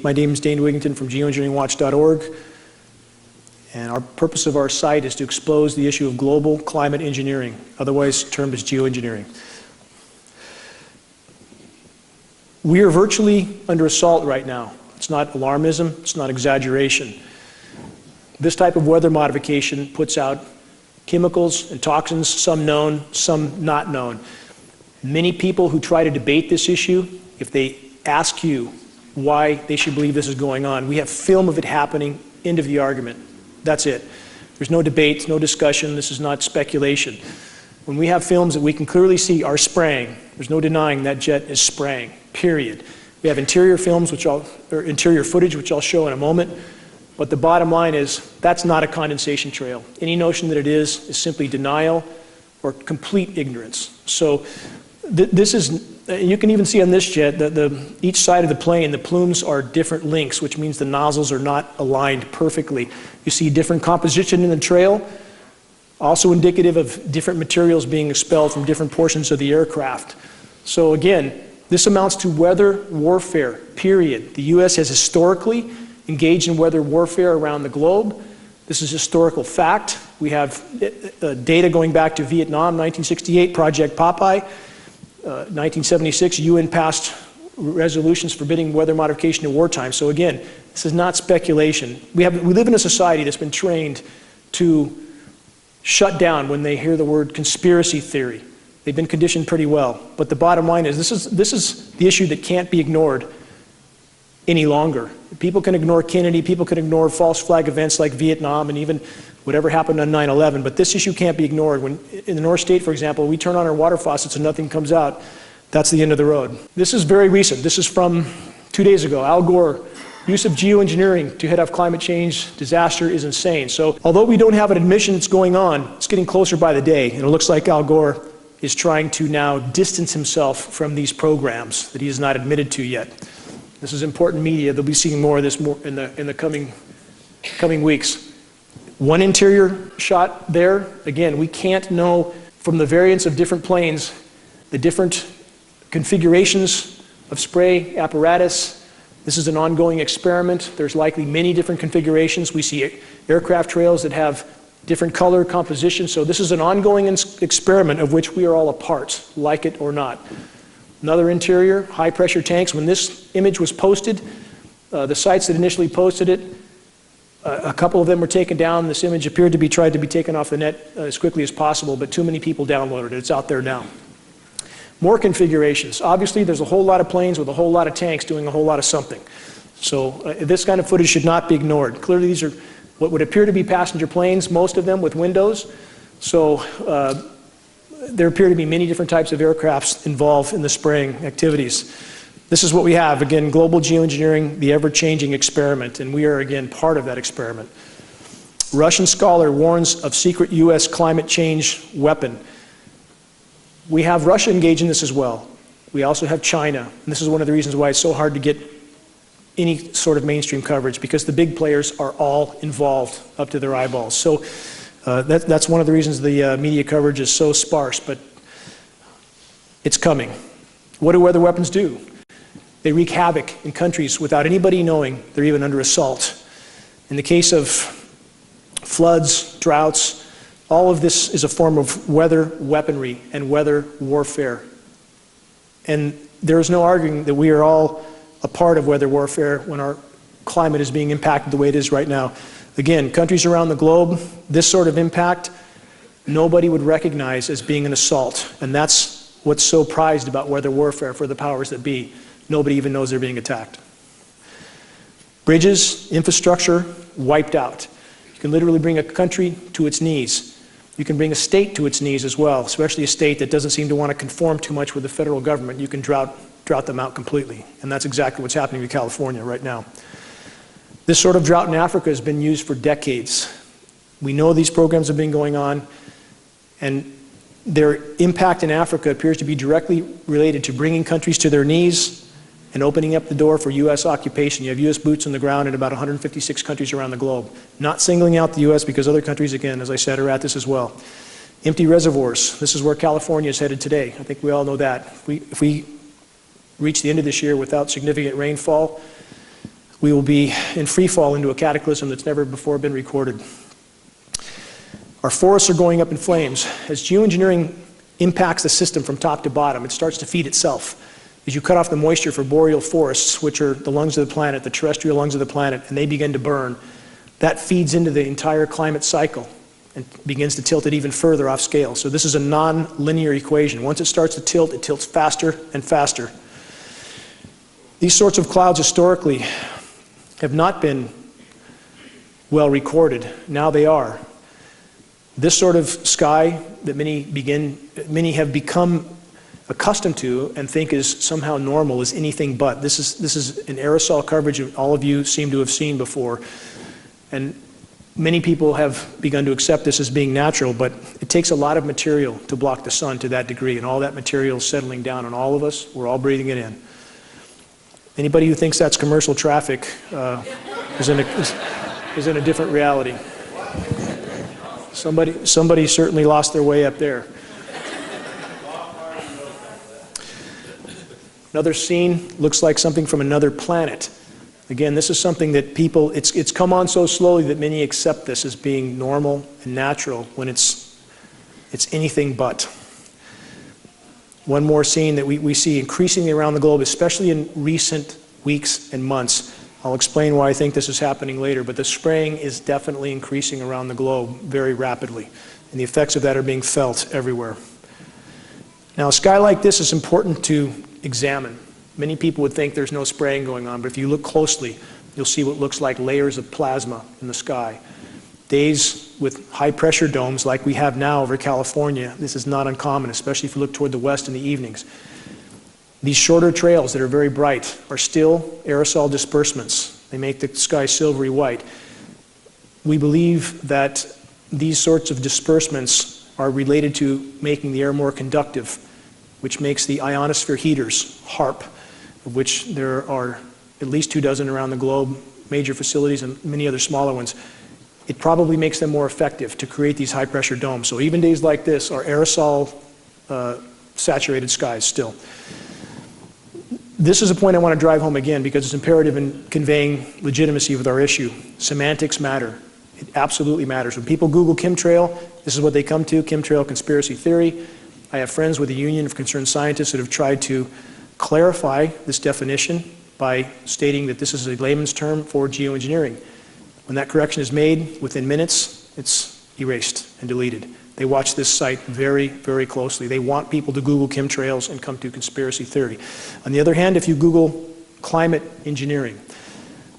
My name is Dane Wigington from geoengineeringwatch.org, and our purpose of our site is to expose the issue of global climate engineering, otherwise termed as geoengineering. We are virtually under assault right now. It's not alarmism, it's not exaggeration. This type of weather modification puts out chemicals and toxins, some known, some not known. Many people who try to debate this issue, if they ask you why they should believe this is going on, we have film of it happening, end of the argument. That's it. There's no debate, no discussion, this is not speculation. When we have films that we can clearly see are spraying, there's no denying that jet is spraying, period. We have interior films, interior footage, which I'll show in a moment, but the bottom line is that's not a condensation trail. Any notion that it is simply denial or complete ignorance. So this is, you can even see on this jet that each side of the plane, the plumes are different lengths, which means the nozzles are not aligned perfectly. You see different composition in the trail, also indicative of different materials being expelled from different portions of the aircraft. So again, this amounts to weather warfare, period. The U.S. has historically engaged in weather warfare around the globe. This is historical fact. We have data going back to Vietnam, 1968, Project Popeye. 1976, UN passed resolutions forbidding weather modification in wartime. So again, this is not speculation. We live in a society that's been trained to shut down when they hear the word conspiracy theory. They've been conditioned pretty well. But the bottom line is this is the issue that can't be ignored any longer. People can ignore Kennedy, people can ignore false flag events like Vietnam and even whatever happened on 9/11, but this issue can't be ignored. When in the North State, for example, we turn on our water faucets and nothing comes out, that's the end of the road. This is very recent. This is from 2 days ago. Al Gore, use of geoengineering to head off climate change disaster is insane. So although we don't have an admission that's going on, it's getting closer by the day, and it looks like Al Gore is trying to now distance himself from these programs that he has not admitted to yet. This is important media. They'll be seeing more of this in the coming weeks. One interior shot there. Again, we can't know from the variants of different planes, the different configurations of spray apparatus. This is an ongoing experiment. There's likely many different configurations. We see aircraft trails that have different color composition. So this is an ongoing experiment of which we are all a part, like it or not. Another interior, high pressure tanks. When this image was posted, the sites that initially posted it, a couple of them were taken down. This image appeared to be tried to be taken off the net as quickly as possible, but too many people downloaded it. It's out there now. More configurations. Obviously, there's a whole lot of planes with a whole lot of tanks doing a whole lot of something. So this kind of footage should not be ignored. Clearly, these are what would appear to be passenger planes, most of them with windows. So there appear to be many different types of aircrafts involved in the spraying activities. This is what we have. Again, global geoengineering, the ever-changing experiment, and we are, again, part of that experiment. Russian scholar warns of secret U.S. climate change weapon. We have Russia engaged in this as well. We also have China, and this is one of the reasons why it's so hard to get any sort of mainstream coverage, because the big players are all involved up to their eyeballs. So that's one of the reasons the media coverage is so sparse, but it's coming. What do weather weapons do? They wreak havoc in countries without anybody knowing they're even under assault. In the case of floods, droughts, all of this is a form of weather weaponry and weather warfare. And there is no arguing that we are all a part of weather warfare when our climate is being impacted the way it is right now. Again, countries around the globe, this sort of impact, nobody would recognize as being an assault. And that's what's so prized about weather warfare for the powers that be. Nobody even knows they're being attacked. Bridges, infrastructure, wiped out. You can literally bring a country to its knees. You can bring a state to its knees as well, especially a state that doesn't seem to want to conform too much with the federal government. You can drought them out completely. And that's exactly what's happening in California right now. This sort of drought in Africa has been used for decades. We know these programs have been going on, and their impact in Africa appears to be directly related to bringing countries to their knees and opening up the door for U.S. occupation. You have U.S. boots on the ground in about 156 countries around the globe. Not singling out the U.S. because other countries, again, as I said, are at this as well. Empty reservoirs. This is where California is headed today. I think we all know that. If we reach the end of this year without significant rainfall, we will be in free fall into a cataclysm that's never before been recorded. Our forests are going up in flames. As geoengineering impacts the system from top to bottom, it starts to feed itself. As you cut off the moisture for boreal forests, which are the lungs of the planet, the terrestrial lungs of the planet, and they begin to burn, that feeds into the entire climate cycle and begins to tilt it even further off scale. So this is a non-linear equation. Once it starts to tilt, it tilts faster and faster. These sorts of clouds historically have not been well recorded. Now they are. This sort of sky that many have become accustomed to and think is somehow normal is anything but. This is an aerosol coverage that all of you seem to have seen before. And many people have begun to accept this as being natural, but it takes a lot of material to block the sun to that degree, and all that material is settling down on all of us. We're all breathing it in. Anybody who thinks that's commercial traffic is in a different reality. Somebody certainly lost their way up there. Another scene looks like something from another planet. Again, this is something that people, it's come on so slowly that many accept this as being normal and natural when it's anything but. One more scene that we see increasingly around the globe, especially in recent weeks and months. I'll explain why I think this is happening later, but the spraying is definitely increasing around the globe very rapidly, and the effects of that are being felt everywhere. Now, a sky like this is important to examine. Many people would think there's no spraying going on, but if you look closely, you'll see what looks like layers of plasma in the sky. Days with high-pressure domes like we have now over California, this is not uncommon, especially if you look toward the west in the evenings. These shorter trails that are very bright are still aerosol disbursements. They make the sky silvery white. We believe that these sorts of disbursements are related to making the air more conductive, which makes the ionosphere heaters, HAARP, of which there are at least 24 around the globe, major facilities and many other smaller ones. It probably makes them more effective to create these high-pressure domes. So even days like this are aerosol saturated skies still. This is a point I want to drive home again because it's imperative in conveying legitimacy with our issue. Semantics matter. It absolutely matters. When people Google chemtrail, this is what they come to, chemtrail conspiracy theory. I have friends with the Union of Concerned Scientists that have tried to clarify this definition by stating that this is a layman's term for geoengineering. When that correction is made, within minutes, it's erased and deleted. They watch this site very, very closely. They want people to Google chemtrails and come to conspiracy theory. On the other hand, if you Google climate engineering,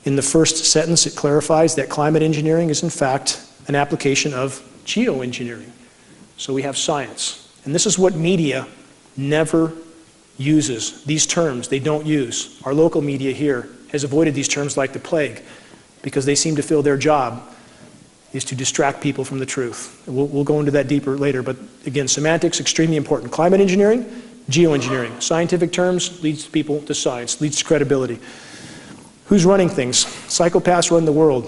in the first sentence it clarifies that climate engineering is in fact an application of geoengineering. So we have science. And this is what media never uses. These terms they don't use. Our local media here has avoided these terms like the plague because they seem to feel their job is to distract people from the truth. We'll go into that deeper later, but again, semantics, extremely important. Climate engineering, geoengineering. Scientific terms leads people to science, leads to credibility. Who's running things? Psychopaths run the world.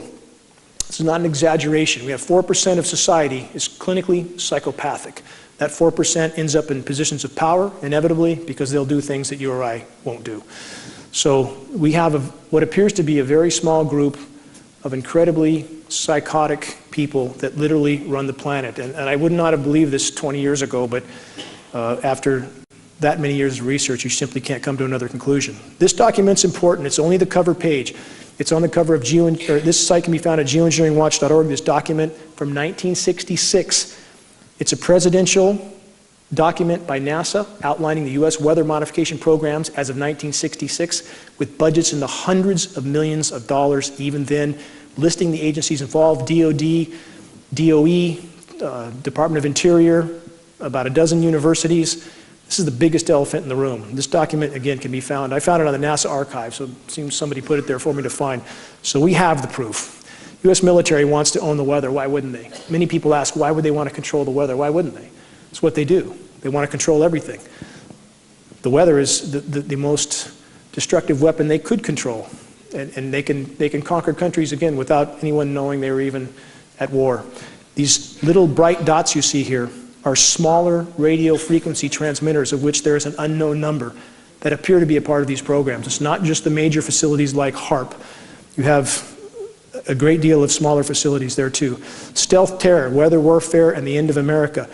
This is not an exaggeration. We have 4% of society is clinically psychopathic. That 4% ends up in positions of power, inevitably, because they'll do things that you or I won't do. So we have what appears to be a very small group of incredibly psychotic people that literally run the planet. And I would not have believed this 20 years ago, but after that many years of research, you simply can't come to another conclusion. This document's important. It's only the cover page. It's on the cover of this site can be found at geoengineeringwatch.org, this document from 1966. It's a presidential document by NASA outlining the U.S. weather modification programs as of 1966 with budgets in the hundreds of millions of dollars even then, listing the agencies involved, DOD, DOE, Department of Interior, about a dozen universities. This is the biggest elephant in the room. This document, again, can be found. I found it on the NASA archive, so it seems somebody put it there for me to find. So we have the proof. U.S. military wants to own the weather. Why wouldn't they? Many people ask, why would they want to control the weather? Why wouldn't they? It's what they do. They want to control everything. The weather is the most destructive weapon they could control. And they can conquer countries, again, without anyone knowing they were even at war. These little bright dots you see here are smaller radio frequency transmitters, of which there is an unknown number, that appear to be a part of these programs. It's not just the major facilities like HAARP. You have a great deal of smaller facilities there too. Stealth terror, weather warfare, and the end of America.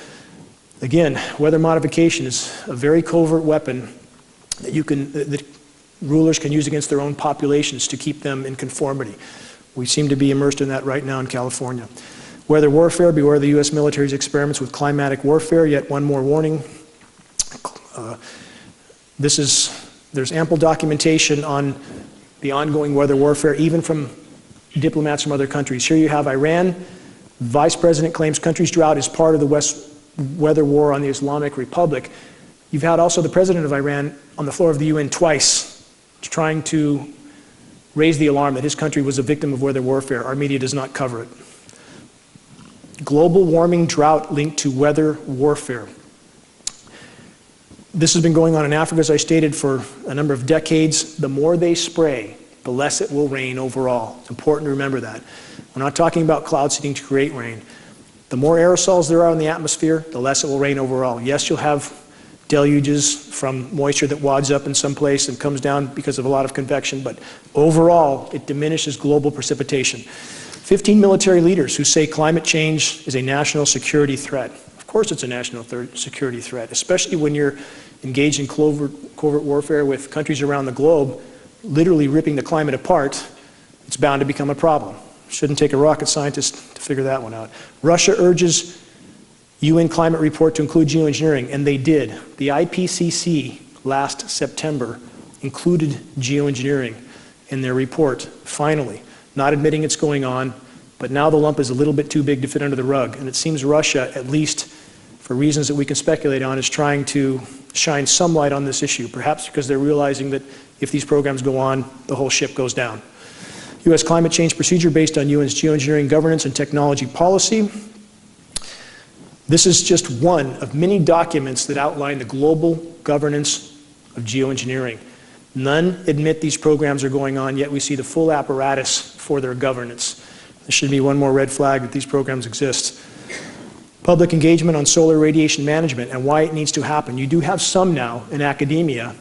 Again, weather modification is a very covert weapon that rulers can use against their own populations to keep them in conformity. We seem to be immersed in that right now in California. Weather warfare, beware the U.S. military's experiments with climatic warfare. Yet one more warning. There's ample documentation on the ongoing weather warfare, even from diplomats from other countries. Here you have Iran. Vice President claims country's drought is part of the weather war on the Islamic Republic. You've had also the president of Iran on the floor of the UN twice trying to raise the alarm that his country was a victim of weather warfare. Our media does not cover it. Global warming drought linked to weather warfare. This has been going on in Africa, as I stated, for a number of decades. The more they spray, the less it will rain overall. It's important to remember that. We're not talking about cloud seeding to create rain. The more aerosols there are in the atmosphere, the less it will rain overall. Yes, you'll have deluges from moisture that wads up in some place and comes down because of a lot of convection, but overall, it diminishes global precipitation. 15 military leaders who say climate change is a national security threat. Of course it's a national security threat, especially when you're engaged in covert warfare with countries around the globe, literally ripping the climate apart. It's bound to become a problem. Shouldn't take a rocket scientist to figure that one out. Russia urges UN climate report to include geoengineering, and they did. The IPCC last September included geoengineering in their report, finally. Not admitting it's going on, but now the lump is a little bit too big to fit under the rug, and it seems Russia, at least for reasons that we can speculate on, is trying to shine some light on this issue, perhaps because they're realizing that if these programs go on, the whole ship goes down. U.S. climate change procedure based on UN's geoengineering governance and technology policy. This is just one of many documents that outline the global governance of geoengineering. None admit these programs are going on, yet we see the full apparatus for their governance. There should be one more red flag that these programs exist. Public engagement on solar radiation management and why it needs to happen. You do have some now in academia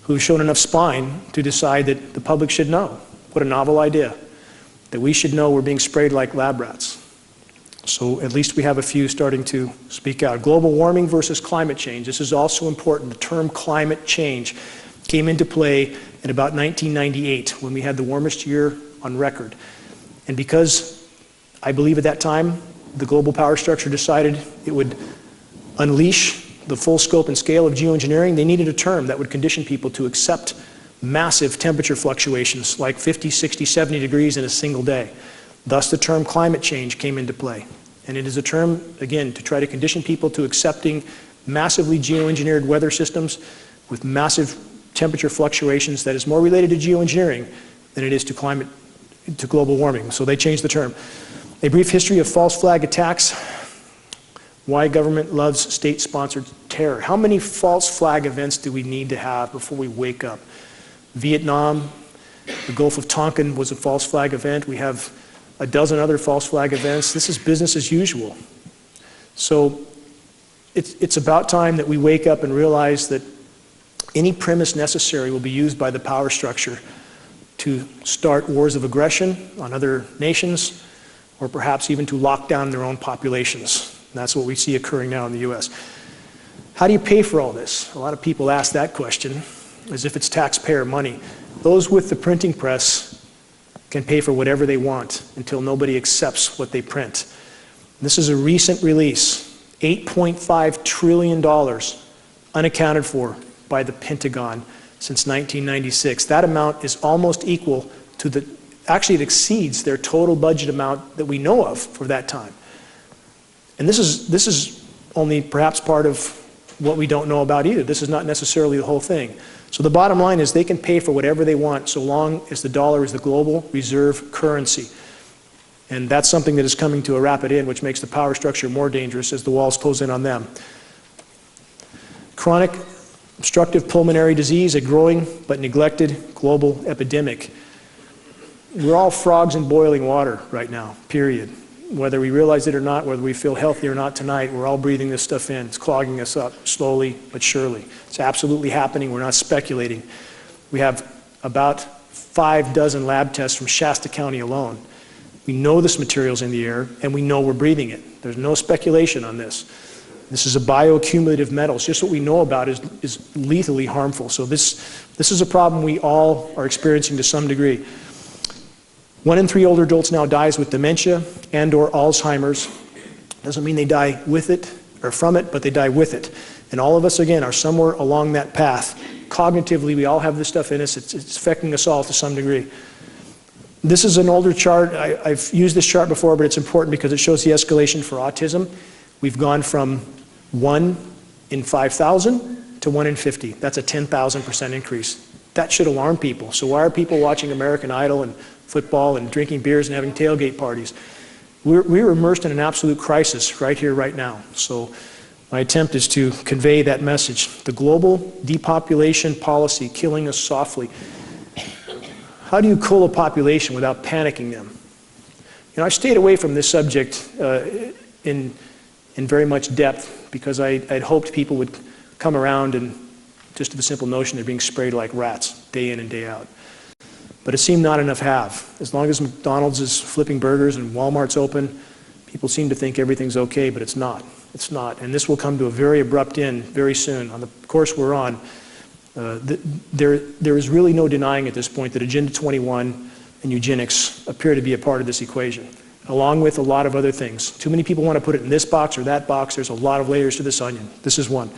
who've shown enough spine to decide that the public should know. What a novel idea, that we should know we're being sprayed like lab rats. So at least we have a few starting to speak out. Global warming versus climate change. This is also important. The term climate change came into play in about 1998 when we had the warmest year on record. And because I believe at that time the global power structure decided it would unleash the full scope and scale of geoengineering, they needed a term that would condition people to accept massive temperature fluctuations like 50, 60, 70 degrees in a single day. Thus the term climate change came into play. And it is a term, again, to try to condition people to accepting massively geoengineered weather systems with massive temperature fluctuations that is more related to geoengineering than it is to global warming. So they changed the term. A brief history of false flag attacks. Why government loves state-sponsored terror. How many false flag events do we need to have before we wake up? Vietnam, the Gulf of Tonkin was a false flag event. We have a dozen other false flag events. This is business as usual. So it's about time that we wake up and realize that any premise necessary will be used by the power structure to start wars of aggression on other nations, or perhaps even to lock down their own populations. And that's what we see occurring now in the US. How do you pay for all this? A lot of people ask that question as if it's taxpayer money. Those with the printing press can pay for whatever they want until nobody accepts what they print. This is a recent release, $8.5 trillion unaccounted for by the Pentagon since 1996. That amount is almost equal to actually it exceeds their total budget amount that we know of for that time. And this is only perhaps part of what we don't know about either. This is not necessarily the whole thing. So the bottom line is they can pay for whatever they want so long as the dollar is the global reserve currency. And that's something that is coming to a rapid end, which makes the power structure more dangerous as the walls close in on them. Chronic obstructive pulmonary disease, a growing but neglected global epidemic. We're all frogs in boiling water right now, period. Whether we realize it or not, whether we feel healthy or not tonight, we're all breathing this stuff in. It's clogging us up slowly but surely. It's absolutely happening. We're not speculating. We have about 5 dozen lab tests from Shasta County alone. We know this material's in the air, and we know we're breathing it. There's no speculation on this. This is a bioaccumulative metal. It's just what we know about is lethally harmful. So this is a problem we all are experiencing to some degree. 1 in 3 older adults now dies with dementia and or Alzheimer's. Doesn't mean they die with it or from it, but they die with it. And all of us, again, are somewhere along that path. Cognitively, we all have this stuff in us. It's affecting us all to some degree. This is an older chart. I've used this chart before, but it's important because it shows the escalation for autism. We've gone from 1 in 5,000 to 1 in 50. That's a 10,000% increase. That should alarm people. So why are people watching American Idol and football and drinking beers and having tailgate parties? We're immersed in an absolute crisis right here, right now. So my attempt is to convey that message. The global depopulation policy killing us softly. How do you cool a population without panicking them? You know, I stayed away from this subject in very much depth because I'd hoped people would come around and just to the simple notion they're being sprayed like rats day in and day out. But it seemed not enough have. As long as McDonald's is flipping burgers and Walmart's open, people seem to think everything's okay, but it's not. It's not. And this will come to a very abrupt end very soon. On the course we're on, there is really no denying at this point that Agenda 21 and eugenics appear to be a part of this equation, along with a lot of other things. Too many people want to put it in this box or that box. There's a lot of layers to this onion. This is one.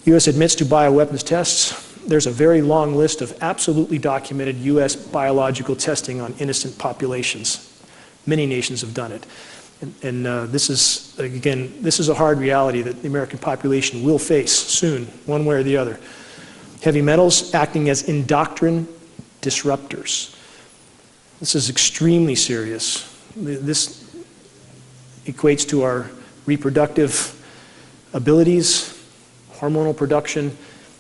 U.S. admits to bioweapons tests. There's a very long list of absolutely documented U.S. biological testing on innocent populations. Many nations have done it. And this is, again, this is a hard reality that the American population will face soon, one way or the other. Heavy metals acting as endocrine disruptors. This is extremely serious. This equates to our reproductive abilities, hormonal production.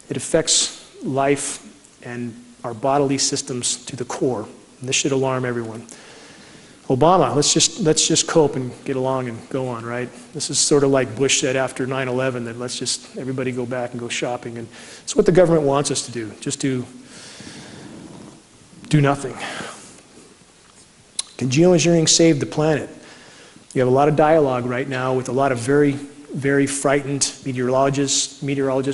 It affects life and our bodily systems to the core. And this should alarm everyone. Obama, let's just cope and get along and go on, right? This is sort of like Bush said after 9/11, that let's just everybody go back and go shopping. And it's what the government wants us to do, just to do nothing. Can geoengineering save the planet? You have a lot of dialogue right now with a lot of very, very frightened meteorologists,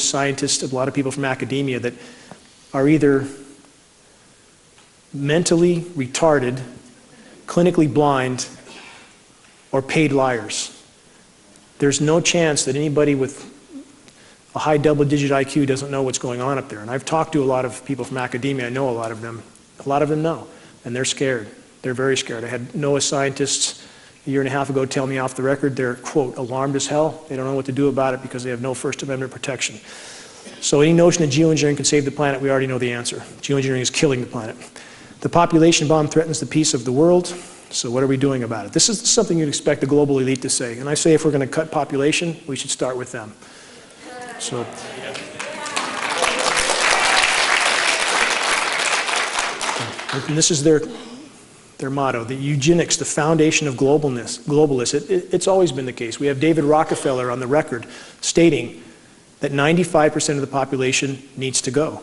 scientists, a lot of people from academia that are either mentally retarded, clinically blind, or paid liars. There's no chance that anybody with a high double-digit IQ doesn't know what's going on up there. And I've talked to a lot of people from academia. I know a lot of them. A lot of them know, and they're scared. They're very scared. I had NOAA scientists a year and a half ago tell me off the record they're, quote, alarmed as hell. They don't know what to do about it because they have no First Amendment protection. So any notion that geoengineering can save the planet, we already know the answer. Geoengineering is killing the planet. The population bomb threatens the peace of the world, so what are we doing about it? This is something you'd expect the global elite to say, and I say if we're going to cut population, we should start with them. So, and this is their motto, the eugenics, the foundation of globalists. It's always been the case. We have David Rockefeller on the record stating that 95% of the population needs to go.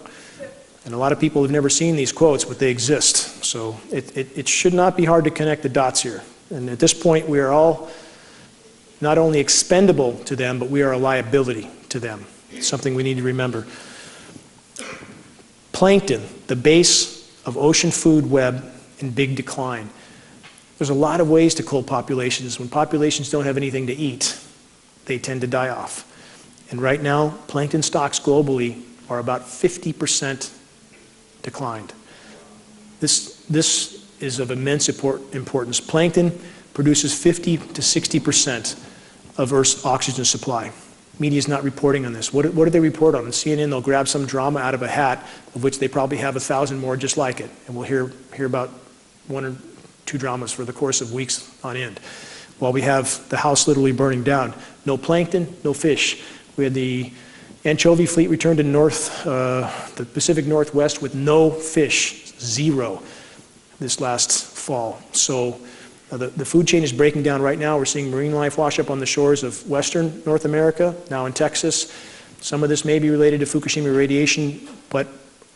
And a lot of people have never seen these quotes, but they exist. So it should not be hard to connect the dots here. And at this point, we are all not only expendable to them, but we are a liability to them. It's something we need to remember. Plankton, the base of ocean food web, in big decline. There's a lot of ways to cool populations. When populations don't have anything to eat, they tend to die off. And right now, plankton stocks globally are about 50% declined. This is of immense importance. Plankton produces 50 to 60% of Earth's oxygen supply. Media is not reporting on this. What do they report on? On CNN, they'll grab some drama out of a hat, of which they probably have 1,000 more just like it. And we'll hear about 1 or 2 dramas for the course of weeks on end, while we have the house literally burning down. No plankton, no fish. We had the anchovy fleet return to the Pacific Northwest with no fish, 0, this last fall. So the food chain is breaking down right now. We're seeing marine life wash up on the shores of western North America, now in Texas. Some of this may be related to Fukushima radiation, but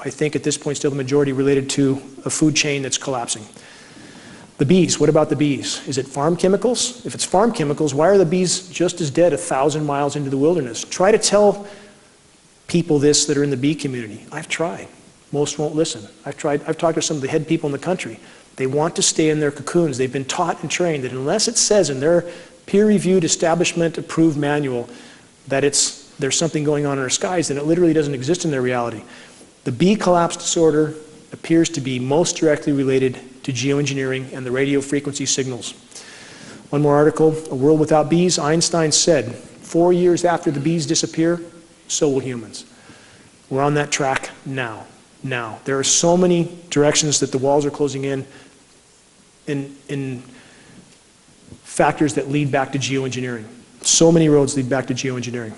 I think at this point still the majority related to a food chain that's collapsing. The bees, what about the bees? Is it farm chemicals? If it's farm chemicals, why are the bees just as dead 1,000 miles into the wilderness? Try to tell people this that are in the bee community. I've tried. Most won't listen. I've talked to some of the head people in the country. They want to stay in their cocoons. They've been taught and trained that unless it says in their peer-reviewed, establishment-approved manual that there's something going on in our skies, then it literally doesn't exist in their reality. The bee collapse disorder appears to be most directly related to geoengineering and the radio frequency signals. One more article, A World Without Bees. Einstein said, 4 years after the bees disappear, so will humans. We're on that track now. There are so many directions that the walls are closing in factors that lead back to geoengineering. So many roads lead back to geoengineering.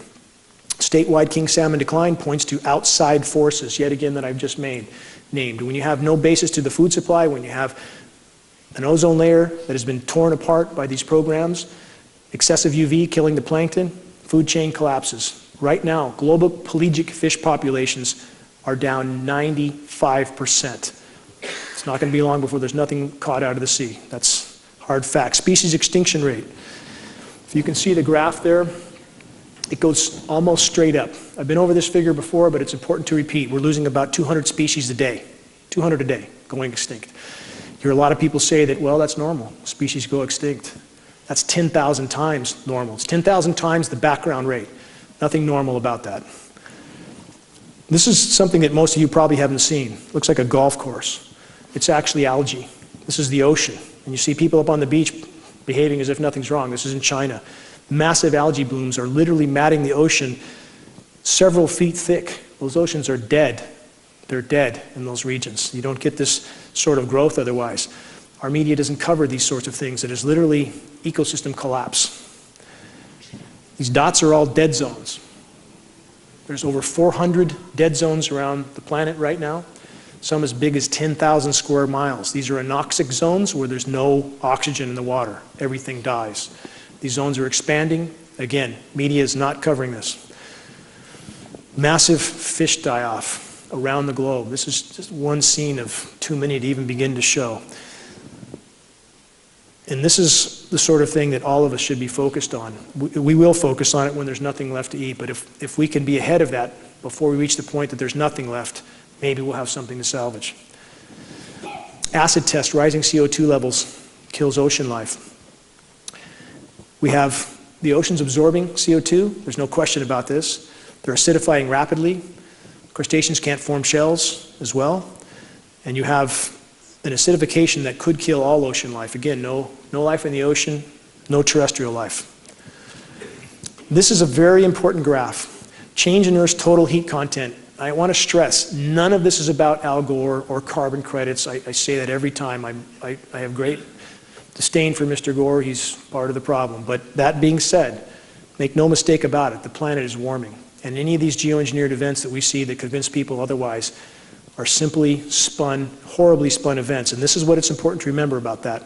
Statewide king salmon decline points to outside forces, yet again, that I've just named. When you have no basis to the food supply, when you have an ozone layer that has been torn apart by these programs, excessive UV killing the plankton, food chain collapses. Right now, global pelagic fish populations are down 95%. It's not going to be long before there's nothing caught out of the sea. That's hard fact. Species extinction rate. If you can see the graph there, it goes almost straight up. I've been over this figure before, but it's important to repeat. We're losing about 200 species a day. 200 a day going extinct. You hear a lot of people say that, well, that's normal. Species go extinct. That's 10,000 times normal. It's 10,000 times the background rate. Nothing normal about that. This is something that most of you probably haven't seen. It looks like a golf course. It's actually algae. This is the ocean. And you see people up on the beach behaving as if nothing's wrong. This is in China. Massive algae blooms are literally matting the ocean several feet thick. Those oceans are dead. They're dead in those regions. You don't get this sort of growth otherwise. Our media doesn't cover these sorts of things. It is literally ecosystem collapse. These dots are all dead zones. There's over 400 dead zones around the planet right now, some as big as 10,000 square miles. These are anoxic zones where there's no oxygen in the water. Everything dies. These zones are expanding. Again, media is not covering this. Massive fish die-off around the globe. This is just one scene of too many to even begin to show. And this is the sort of thing that all of us should be focused on. We will focus on it when there's nothing left to eat, but if we can be ahead of that before we reach the point that there's nothing left, maybe we'll have something to salvage. Acid test, rising CO2 levels kills ocean life. We have the oceans absorbing CO2. There's no question about this. They're acidifying rapidly. Crustaceans can't form shells as well. And you have an acidification that could kill all ocean life. Again, no life in the ocean, no terrestrial life. This is a very important graph. Change in Earth's total heat content. I want to stress, none of this is about Al Gore or carbon credits. I say that every time. I have great disdain for Mr. Gore. He's part of the problem. But that being said, make no mistake about it, the planet is warming. And any of these geoengineered events that we see that convince people otherwise are simply spun, horribly spun events. And this is what it's important to remember about that.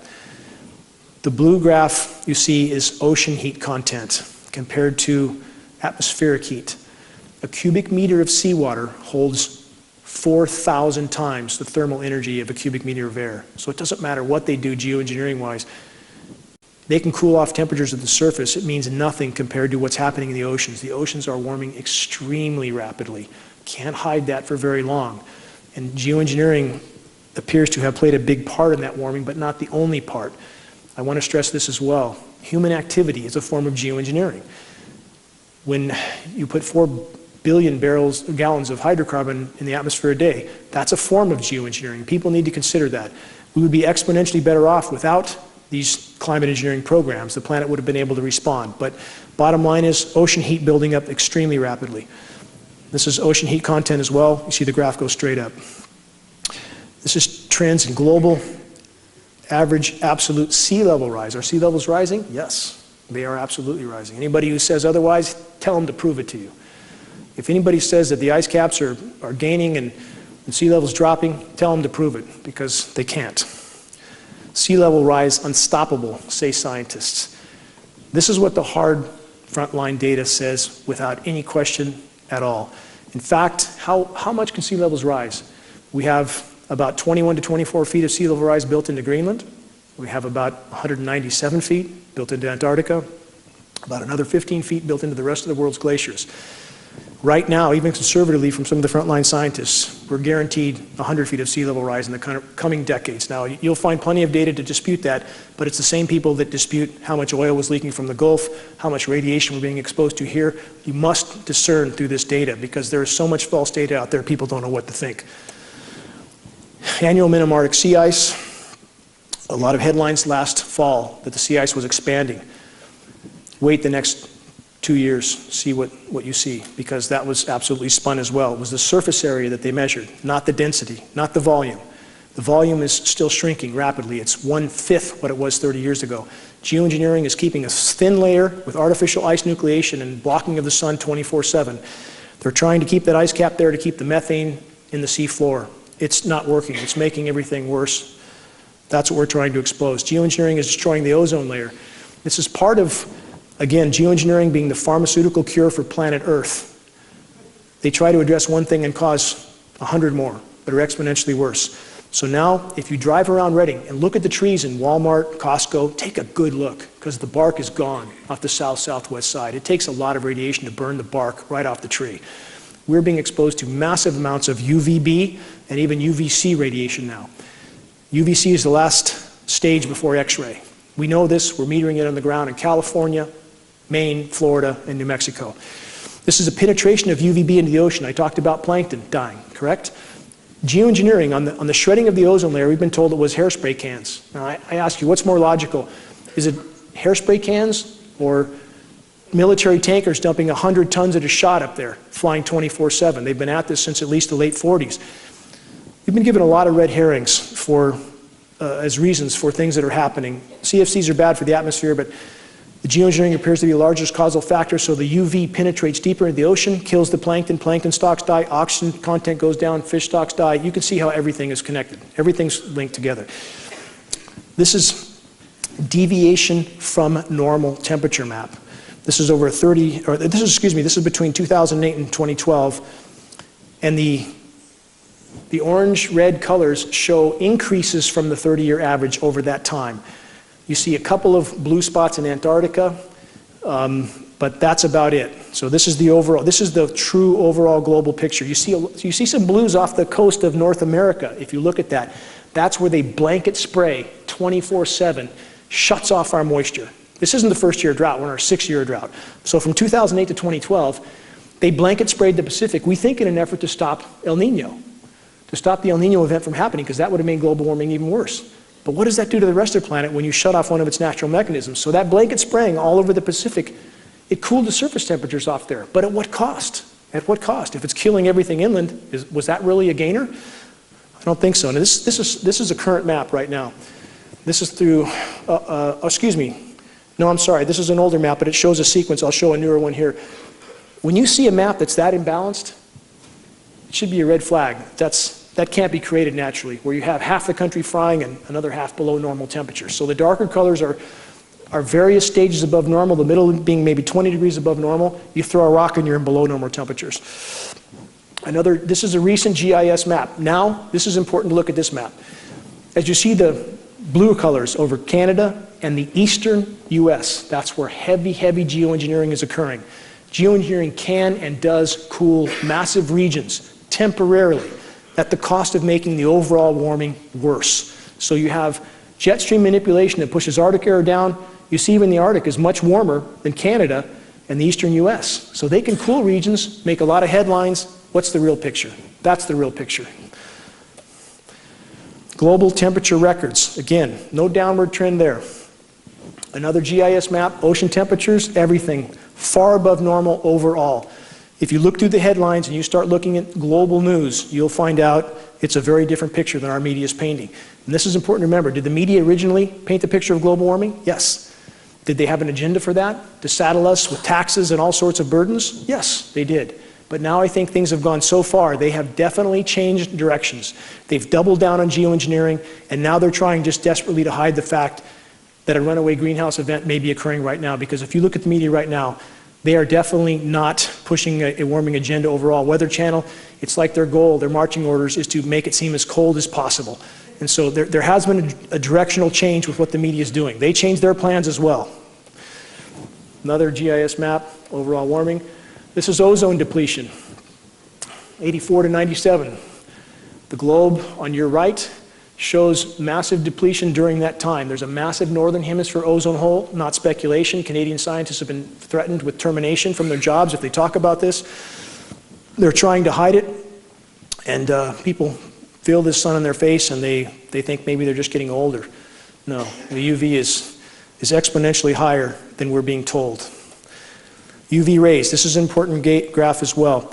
The blue graph you see is ocean heat content compared to atmospheric heat. A cubic meter of seawater holds 4,000 times the thermal energy of a cubic meter of air. So it doesn't matter what they do geoengineering-wise. They can cool off temperatures at the surface. It means nothing compared to what's happening in the oceans. The oceans are warming extremely rapidly. Can't hide that for very long. And geoengineering appears to have played a big part in that warming, but not the only part. I want to stress this as well. Human activity is a form of geoengineering. When you put 4 billion gallons of hydrocarbon in the atmosphere a day, that's a form of geoengineering. People need to consider that. We would be exponentially better off without these climate engineering programs. The planet would have been able to respond. But bottom line is ocean heat building up extremely rapidly. This is ocean heat content as well. You see the graph go straight up. This is trends in global average absolute sea level rise. Are sea levels rising? Yes, they are absolutely rising. Anybody who says otherwise, tell them to prove it to you. If anybody says that the ice caps are gaining and sea levels dropping, tell them to prove it, because they can't. Sea level rise unstoppable, say scientists. This is what the hard frontline data says without any question at all. In fact, how much can sea levels rise? We have about 21 to 24 feet of sea level rise built into Greenland. We have about 197 feet built into Antarctica, about another 15 feet built into the rest of the world's glaciers. Right now, even conservatively from some of the frontline scientists, we're guaranteed 100 feet of sea level rise in the coming decades. Now, you'll find plenty of data to dispute that, but it's the same people that dispute how much oil was leaking from the Gulf, how much radiation we're being exposed to here. You must discern through this data because there is so much false data out there, people don't know what to think. Annual minimum Arctic sea ice. A lot of headlines last fall that the sea ice was expanding. Wait the next 2 years, see what you see, because that was absolutely spun as well. It was the surface area that they measured, not the density, not the volume. The volume is still shrinking rapidly. It's 1/5 what it was 30 years ago. Geoengineering is keeping a thin layer with artificial ice nucleation and blocking of the sun 24/7. They're trying to keep that ice cap there to keep the methane in the sea floor. It's not working. It's making everything worse. That's what we're trying to expose. Geoengineering is destroying the ozone layer. This is part of, again, geoengineering being the pharmaceutical cure for planet Earth. They try to address one thing and cause 100 more that are exponentially worse. So now, if you drive around Redding and look at the trees in Walmart, Costco, take a good look, because the bark is gone off the south-southwest side. It takes a lot of radiation to burn the bark right off the tree. We're being exposed to massive amounts of UVB and even UVC radiation now. UVC is the last stage before X-ray. We know this, we're metering it on the ground in California, Maine, Florida, and New Mexico. This is a penetration of UVB into the ocean. I talked about plankton dying, correct? Geoengineering, on the shredding of the ozone layer, we've been told it was hairspray cans. Now, I ask you, what's more logical? Is it hairspray cans or military tankers dumping 100 tons at a shot up there, flying 24/7? They've been at this since at least the late 40s. We've been given a lot of red herrings as reasons for things that are happening. CFCs are bad for the atmosphere, but the geoengineering appears to be the largest causal factor, so the UV penetrates deeper into the ocean, kills the plankton stocks die, oxygen content goes down, fish stocks die. You can see how everything is connected. Everything's linked together. This is deviation from normal temperature map. This is over this is between 2008 and 2012, and the orange-red colors show increases from the 30-year average over that time. You see a couple of blue spots in Antarctica, but that's about it. So this is the true overall global picture. You see some blues off the coast of North America. If you look at that, that's where they blanket spray 24/7, shuts off our moisture. This isn't the first-year drought, we're in our 6-year drought. So from 2008 to 2012, they blanket sprayed the Pacific, we think in an effort to stop El Nino, to stop the El Nino event from happening, because that would have made global warming even worse. But what does that do to the rest of the planet when you shut off one of its natural mechanisms? So that blanket spraying all over the Pacific, it cooled the surface temperatures off there. But at what cost? At what cost? If it's killing everything inland, was that really a gainer? I don't think so. And this is a current map right now. This is through, excuse me. No, I'm sorry. This is an older map, but it shows a sequence. I'll show a newer one here. When you see a map that's that imbalanced, it should be a red flag. That can't be created naturally, where you have half the country frying and another half below normal temperatures. So the darker colors are various stages above normal, the middle being maybe 20 degrees above normal. You throw a rock and you're in below normal temperatures. This is a recent GIS map. Now, this is important to look at this map. As you see the blue colors over Canada and the eastern US, that's where heavy, heavy geoengineering is occurring. Geoengineering can and does cool massive regions temporarily at the cost of making the overall warming worse. So you have jet stream manipulation that pushes Arctic air down. You see even the Arctic is much warmer than Canada and the eastern US. So they can cool regions, make a lot of headlines. What's the real picture? That's the real picture. Global temperature records. Again, no downward trend there. Another GIS map, ocean temperatures, everything far above normal overall. If you look through the headlines and you start looking at global news, you'll find out it's a very different picture than our media is painting. And this is important to remember. Did the media originally paint the picture of global warming? Yes. Did they have an agenda for that? To saddle us with taxes and all sorts of burdens? Yes, they did. But now I think things have gone so far, they have definitely changed directions. They've doubled down on geoengineering, and now they're trying just desperately to hide the fact that a runaway greenhouse event may be occurring right now. Because if you look at the media right now, They are definitely not pushing a warming agenda overall. Weather Channel, it's like their goal, their marching orders is to make it seem as cold as possible. And so there has been a directional change with what the media is doing. They changed their plans as well. Another GIS map, overall warming. This is ozone depletion, 84 to 97. The globe on your right shows massive depletion during that time. There's a massive northern hemisphere ozone hole, not speculation. Canadian scientists have been threatened with termination from their jobs if they talk about this. They're trying to hide it, and people feel this sun in their face and they think maybe they're just getting older. No, the UV is exponentially higher than we're being told. UV rays, this is an important graph as well.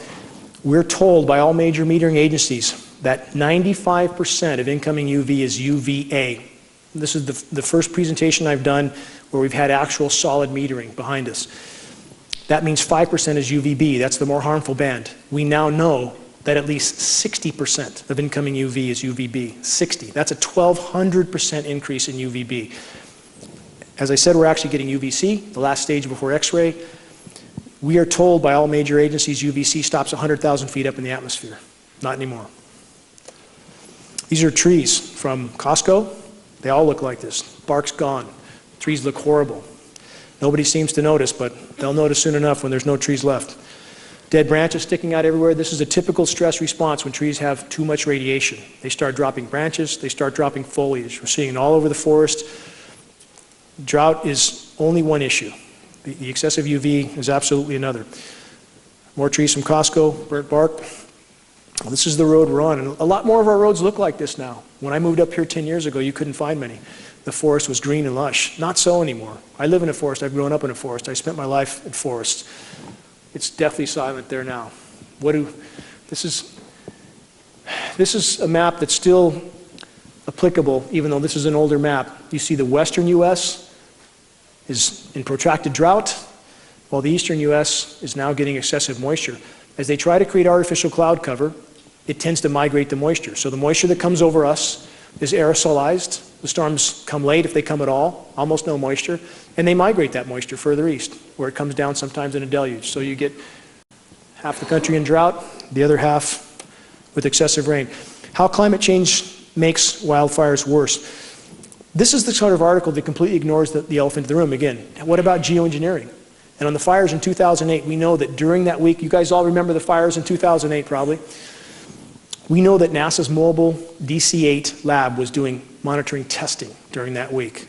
We're told by all major metering agencies that 95% of incoming UV is UVA. This is the first presentation I've done where we've had actual solid metering behind us. That means 5% is UVB, that's the more harmful band. We now know that at least 60% of incoming UV is UVB, 60. That's a 1,200% increase in UVB. As I said, we're actually getting UVC, the last stage before X-ray. We are told by all major agencies UVC stops 100,000 feet up in the atmosphere. Not anymore. These are trees from Costco. They all look like this. Bark's gone. Trees look horrible. Nobody seems to notice, but they'll notice soon enough when there's no trees left. Dead branches sticking out everywhere. This is a typical stress response when trees have too much radiation. They start dropping branches, they start dropping foliage. We're seeing it all over the forest. Drought is only one issue. The excessive UV is absolutely another. More trees from Costco, burnt bark. This is the road we're on, and a lot more of our roads look like this now. When I moved up here 10 years ago, you couldn't find many. The forest was green and lush. Not so anymore. I live in a forest. I've grown up in a forest. I spent my life in forests. It's deathly silent there now. This is a map that's still applicable, even though this is an older map. You see the western U.S. is in protracted drought, while the eastern U.S. is now getting excessive moisture. As they try to create artificial cloud cover, it tends to migrate the moisture. So the moisture that comes over us is aerosolized. The storms come late, if they come at all, almost no moisture, and they migrate that moisture further east, where it comes down sometimes in a deluge. So you get half the country in drought, the other half with excessive rain. How climate change makes wildfires worse. This is the sort of article that completely ignores the elephant in the room. Again, what about geoengineering? And on the fires in 2008, we know that during that week, you guys all remember the fires in 2008 probably. We know that NASA's mobile DC-8 lab was doing monitoring testing during that week.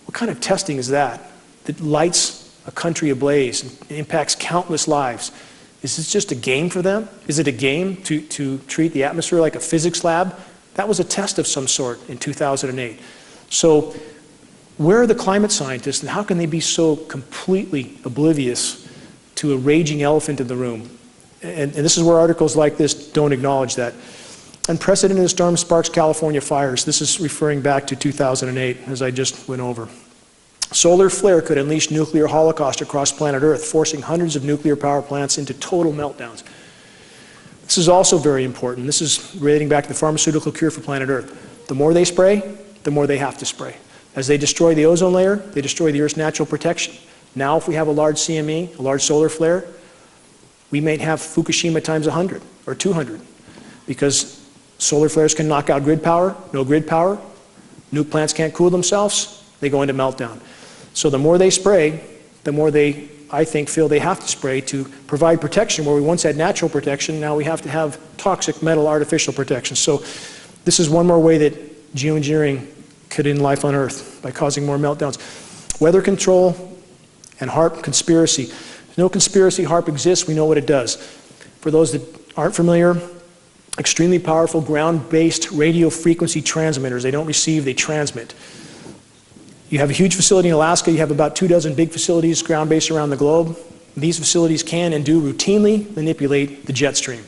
What kind of testing is that? That lights a country ablaze and impacts countless lives. Is this just a game for them? Is it a game to treat the atmosphere like a physics lab? That was a test of some sort in 2008. So where are the climate scientists, and how can they be so completely oblivious to a raging elephant in the room? And this is where articles like this don't acknowledge that. Unprecedented storm sparks California fires. This is referring back to 2008, as I just went over. Solar flare could unleash nuclear holocaust across planet Earth, forcing hundreds of nuclear power plants into total meltdowns. This is also very important. This is relating back to the pharmaceutical cure for planet Earth. The more they spray, the more they have to spray. As they destroy the ozone layer, they destroy the Earth's natural protection. Now, if we have a large CME, a large solar flare, we may have Fukushima times 100 or 200, because solar flares can knock out grid power, no grid power, nuke plants can't cool themselves, they go into meltdown. So the more they spray, the more they, I think, feel they have to spray to provide protection. Where we once had natural protection, now we have to have toxic metal artificial protection. So this is one more way that geoengineering could end life on Earth, by causing more meltdowns. Weather control and HAARP conspiracy. No conspiracy. HAARP exists. We know what it does. For those that aren't familiar, extremely powerful ground-based radio frequency transmitters. They don't receive, they transmit. You have a huge facility in Alaska. You have about 24 big facilities ground-based around the globe. These facilities can and do routinely manipulate the jet stream.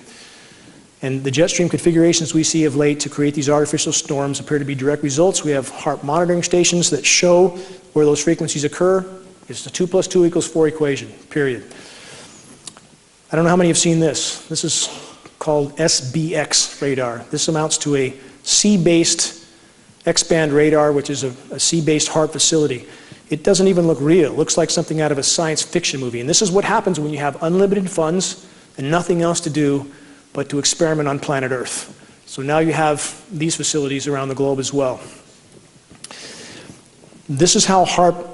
And the jet stream configurations we see of late to create these artificial storms appear to be direct results. We have HAARP monitoring stations that show where those frequencies occur. It's a 2 + 2 = 4 equation, period. I don't know how many have seen this. This is called SBX radar. This amounts to a sea-based X-band radar, which is a sea-based HAARP facility. It doesn't even look real. It looks like something out of a science fiction movie. And this is what happens when you have unlimited funds and nothing else to do but to experiment on planet Earth. So now you have these facilities around the globe as well. This is how HAARP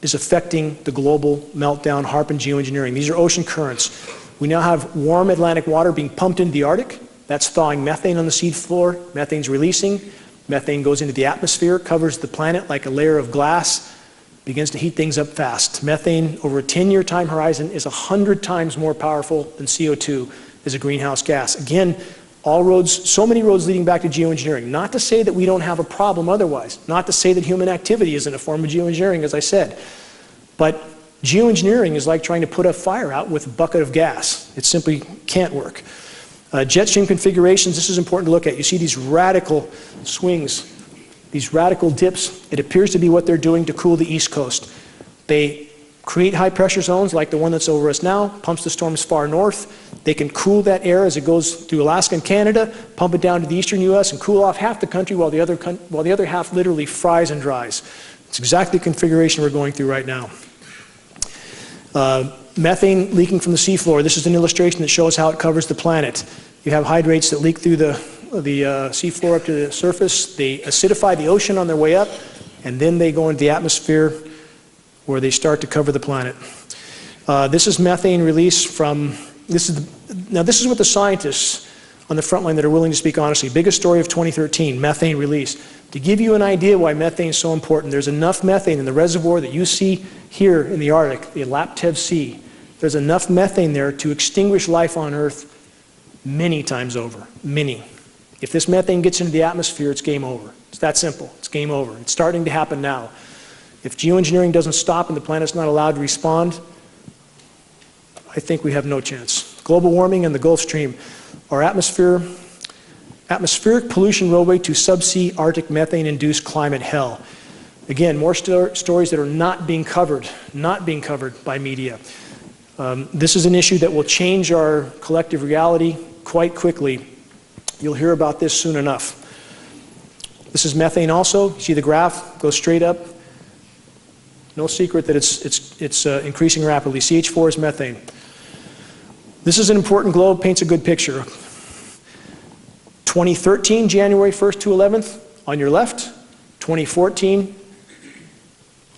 is affecting the global meltdown, HAARP and geoengineering. These are ocean currents. We now have warm Atlantic water being pumped into the Arctic. That's thawing methane on the sea floor. Methane's releasing. Methane goes into the atmosphere, covers the planet like a layer of glass, begins to heat things up fast. Methane, over a 10-year time horizon, is 100 times more powerful than CO2 as a greenhouse gas. Again, all roads, so many roads leading back to geoengineering. Not to say that we don't have a problem otherwise. Not to say that human activity isn't a form of geoengineering, as I said. But geoengineering is like trying to put a fire out with a bucket of gas. It simply can't work. Jet stream configurations, this is important to look at. You see these radical swings, these radical dips. It appears to be what they're doing to cool the East Coast. They create high pressure zones like the one that's over us now, pumps the storms far north. They can cool that air as it goes through Alaska and Canada, pump it down to the eastern U.S. and cool off half the country while the other half literally fries and dries. It's exactly the configuration we're going through right now. Methane leaking from the seafloor. This is an illustration that shows how it covers the planet. You have hydrates that leak through the seafloor up to the surface. They acidify the ocean on their way up, and then they go into the atmosphere where they start to cover the planet. This is methane release from, this is what the scientists on the front line that are willing to speak honestly. Biggest story of 2013, methane release. To give you an idea why methane is so important, there's enough methane in the reservoir that you see here in the Arctic, the Laptev Sea. There's enough methane there to extinguish life on Earth many times over, many. If this methane gets into the atmosphere, it's game over. It's that simple. It's game over. It's starting to happen now. If geoengineering doesn't stop and the planet's not allowed to respond, I think we have no chance. Global warming and the Gulf Stream. Our atmospheric pollution roadway to subsea Arctic methane-induced climate hell. Again, more stories that are not being covered by media. This is an issue that will change our collective reality quite quickly. You'll hear about this soon enough. This is methane also. You see the graph goes straight up. No secret that it's increasing rapidly. CH4 is methane. This is an important globe, paints a good picture. 2013, January 1st to 11th, on your left. 2014,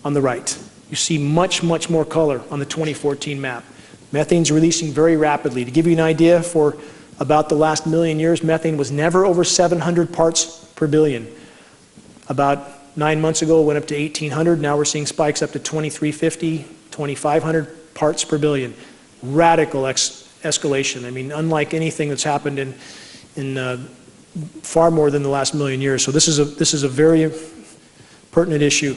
on the right. You see much, much more color on the 2014 map. Methane's releasing very rapidly. To give you an idea, for about the last million years, methane was never over 700 parts per billion. About 9 months ago, it went up to 1,800. Now we're seeing spikes up to 2,350, 2,500 parts per billion. Radical escalation. I mean, unlike anything that's happened in far more than the last million years. So this is a very pertinent issue.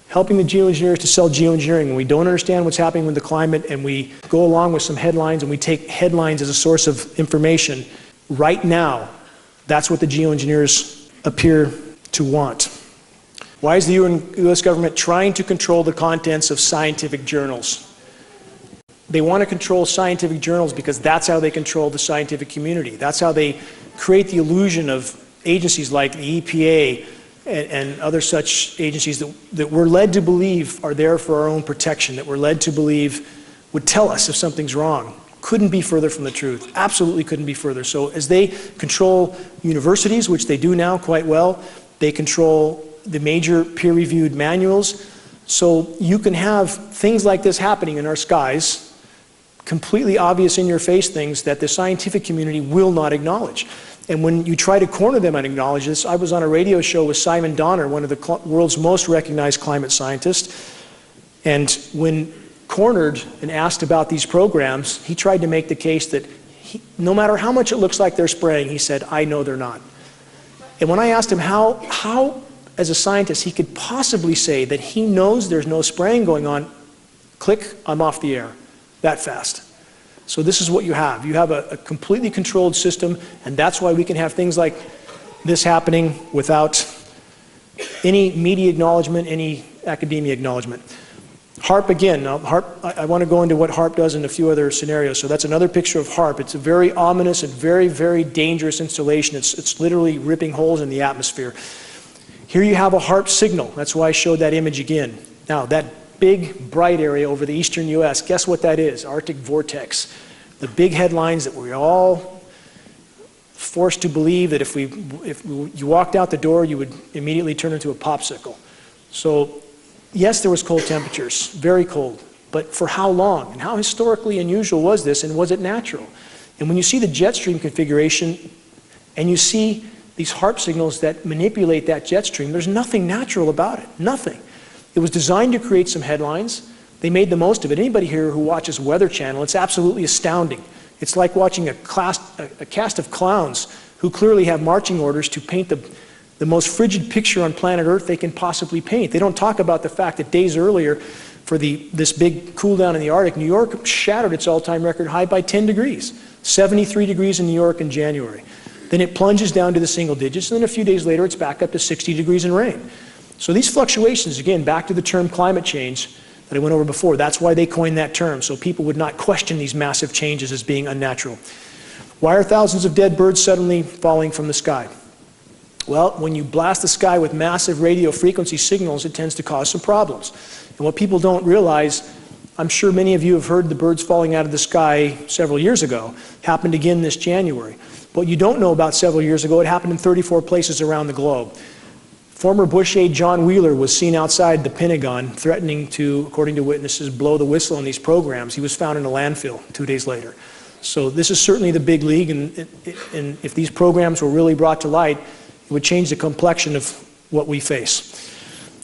Helping the geoengineers to sell geoengineering. When we don't understand what's happening with the climate and we go along with some headlines and we take headlines as a source of information, right now, that's what the geoengineers appear to want. Why is the U.S. government trying to control the contents of scientific journals? They want to control scientific journals because that's how they control the scientific community. That's how they create the illusion of agencies like the EPA and other such agencies that we're led to believe are there for our own protection, that we're led to believe would tell us if something's wrong. Couldn't be further from the truth. Absolutely couldn't be further. So as they control universities, which they do now quite well, they control the major peer-reviewed manuals. So you can have things like this happening in our skies, completely obvious in your face things that the scientific community will not acknowledge. And when you try to corner them and acknowledge this, I was on a radio show with Simon Donner, one of the world's most recognized climate scientists, and when cornered and asked about these programs, he tried to make the case that no matter how much it looks like they're spraying, he said, I know they're not. And when I asked him how as a scientist, he could possibly say that he knows there's no spraying going on, click, I'm off the air, that fast. So this is what you have. You have a completely controlled system, and that's why we can have things like this happening without any media acknowledgement, any academia acknowledgement. HAARP again. Now, HAARP, I want to go into what HAARP does in a few other scenarios. So that's another picture of HAARP. It's a very ominous and very, very dangerous installation. It's literally ripping holes in the atmosphere. Here you have a HAARP signal. That's why I showed that image again. Now, that big, bright area over the eastern U.S., guess what that is? Arctic vortex. The big headlines that we're all forced to believe that if you walked out the door, you would immediately turn into a popsicle. So, yes, there was cold temperatures, very cold. But for how long? And how historically unusual was this, and was it natural? And when you see the jet stream configuration, and you see these HAARP signals that manipulate that jet stream, there's nothing natural about it, nothing. It was designed to create some headlines. They made the most of it. Anybody here who watches Weather Channel, it's absolutely astounding. It's like watching a cast of clowns who clearly have marching orders to paint the most frigid picture on planet Earth they can possibly paint. They don't talk about the fact that days earlier, for this big cool down in the Arctic, New York shattered its all-time record high by 10 degrees, 73 degrees in New York in January. Then it plunges down to the single digits, and then a few days later it's back up to 60 degrees and rain. So these fluctuations, again, back to the term climate change that I went over before, that's why they coined that term, so people would not question these massive changes as being unnatural. Why are thousands of dead birds suddenly falling from the sky? Well, when you blast the sky with massive radio frequency signals, it tends to cause some problems. And what people don't realize, I'm sure many of you have heard the birds falling out of the sky several years ago, happened again this January. What you don't know about several years ago, it happened in 34 places around the globe. Former Bush aide John Wheeler was seen outside the Pentagon threatening to, according to witnesses, blow the whistle on these programs. He was found in a landfill 2 days later. So this is certainly the big league, and if these programs were really brought to light, it would change the complexion of what we face.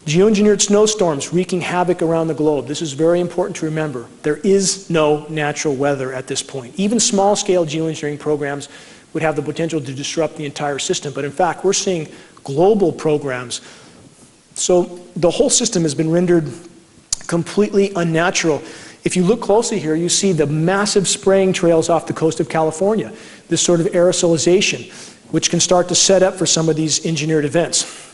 Geoengineered snowstorms wreaking havoc around the globe. This is very important to remember. There is no natural weather at this point. Even small-scale geoengineering programs would have the potential to disrupt the entire system. But in fact, we're seeing global programs. So the whole system has been rendered completely unnatural. If you look closely here, you see the massive spraying trails off the coast of California, this sort of aerosolization, which can start to set up for some of these engineered events.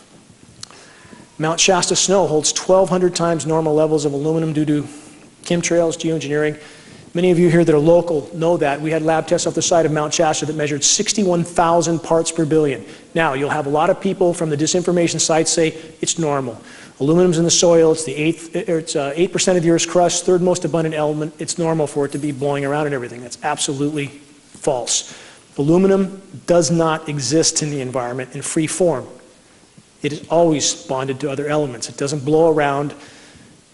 Mount Shasta snow holds 1,200 times normal levels of aluminum due to chemtrails, geoengineering. Many of you here that are local know that. We had lab tests off the side of Mount Shasta that measured 61,000 parts per billion. Now, you'll have a lot of people from the disinformation sites say it's normal. Aluminum's in the soil, it's 8% of the Earth's crust, third most abundant element. It's normal for it to be blowing around and everything. That's absolutely false. Aluminum does not exist in the environment in free form. It is always bonded to other elements. It doesn't blow around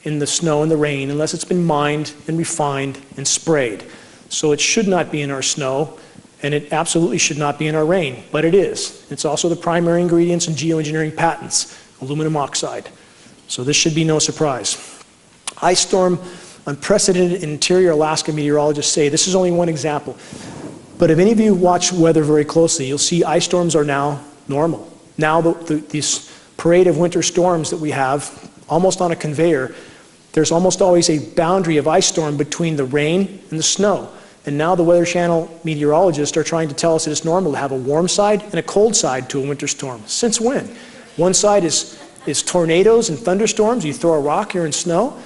in the snow and the rain unless it's been mined and refined and sprayed. So it should not be in our snow, and it absolutely should not be in our rain, but it is. It's also the primary ingredients in geoengineering patents, aluminum oxide. So this should be no surprise. Ice storm, unprecedented interior Alaska meteorologists say, this is only one example, but if any of you watch weather very closely, you'll see ice storms are now normal. Now this parade of winter storms that we have, almost on a conveyor, there's almost always a boundary of ice storm between the rain and the snow. And now the Weather Channel meteorologists are trying to tell us that it's normal to have a warm side and a cold side to a winter storm. Since when? One side is tornadoes and thunderstorms. You throw a rock, you're in snow.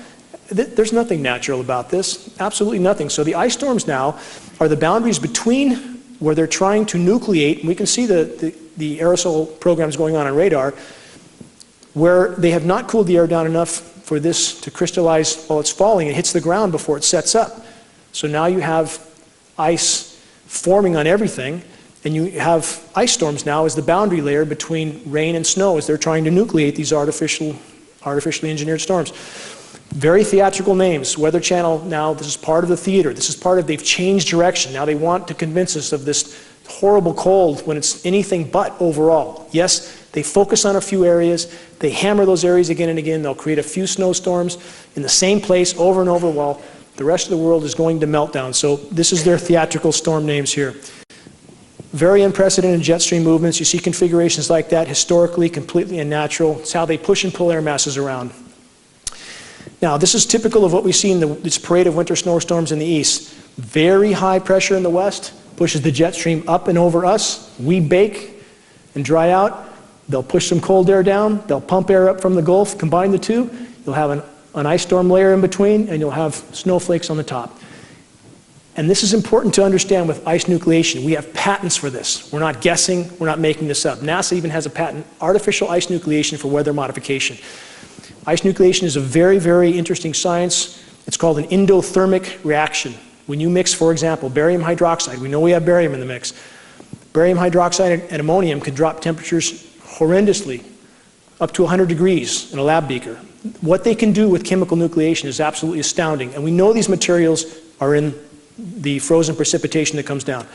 There's nothing natural about this, absolutely nothing. So the ice storms now are the boundaries between where they're trying to nucleate, and we can see the aerosol programs going on radar, where they have not cooled the air down enough for this to crystallize while it's falling. It hits the ground before it sets up. So now you have ice forming on everything, and you have ice storms now as the boundary layer between rain and snow as they're trying to nucleate these artificially engineered storms. Very theatrical names. Weather Channel now, this is part of the theater. This is part of, they've changed direction. Now they want to convince us of this horrible cold when it's anything but overall. Yes, they focus on a few areas. They hammer those areas again and again. They'll create a few snowstorms in the same place over and over while the rest of the world is going to meltdown. So this is their theatrical storm names here. Very unprecedented jet stream movements. You see configurations like that, historically completely unnatural. It's how they push and pull air masses around. Now, this is typical of what we see in this parade of winter snowstorms in the east. Very high pressure in the west pushes the jet stream up and over us. We bake and dry out. They'll push some cold air down. They'll pump air up from the Gulf. Combine the two. You'll have an ice storm layer in between, and you'll have snowflakes on the top. And this is important to understand with ice nucleation. We have patents for this. We're not guessing, we're not making this up. NASA even has a patent, artificial ice nucleation for weather modification. Ice nucleation is a very, very interesting science. It's called an endothermic reaction. When you mix, for example, barium hydroxide, we know we have barium in the mix. Barium hydroxide and ammonium can drop temperatures horrendously, up to 100 degrees in a lab beaker. What they can do with chemical nucleation is absolutely astounding. And we know these materials are in the frozen precipitation that comes down.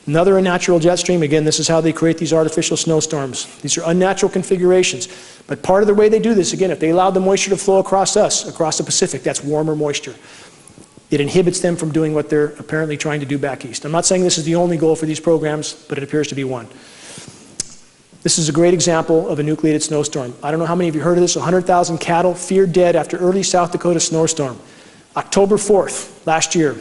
Another unnatural jet stream, again, this is how they create these artificial snowstorms. These are unnatural configurations. But part of the way they do this, again, if they allowed the moisture to flow across us, across the Pacific, that's warmer moisture. It inhibits them from doing what they're apparently trying to do back east. I'm not saying this is the only goal for these programs, but it appears to be one. This is a great example of a nucleated snowstorm. I don't know how many of you heard of this. 100,000 cattle feared dead after early South Dakota snowstorm. October 4th, last year,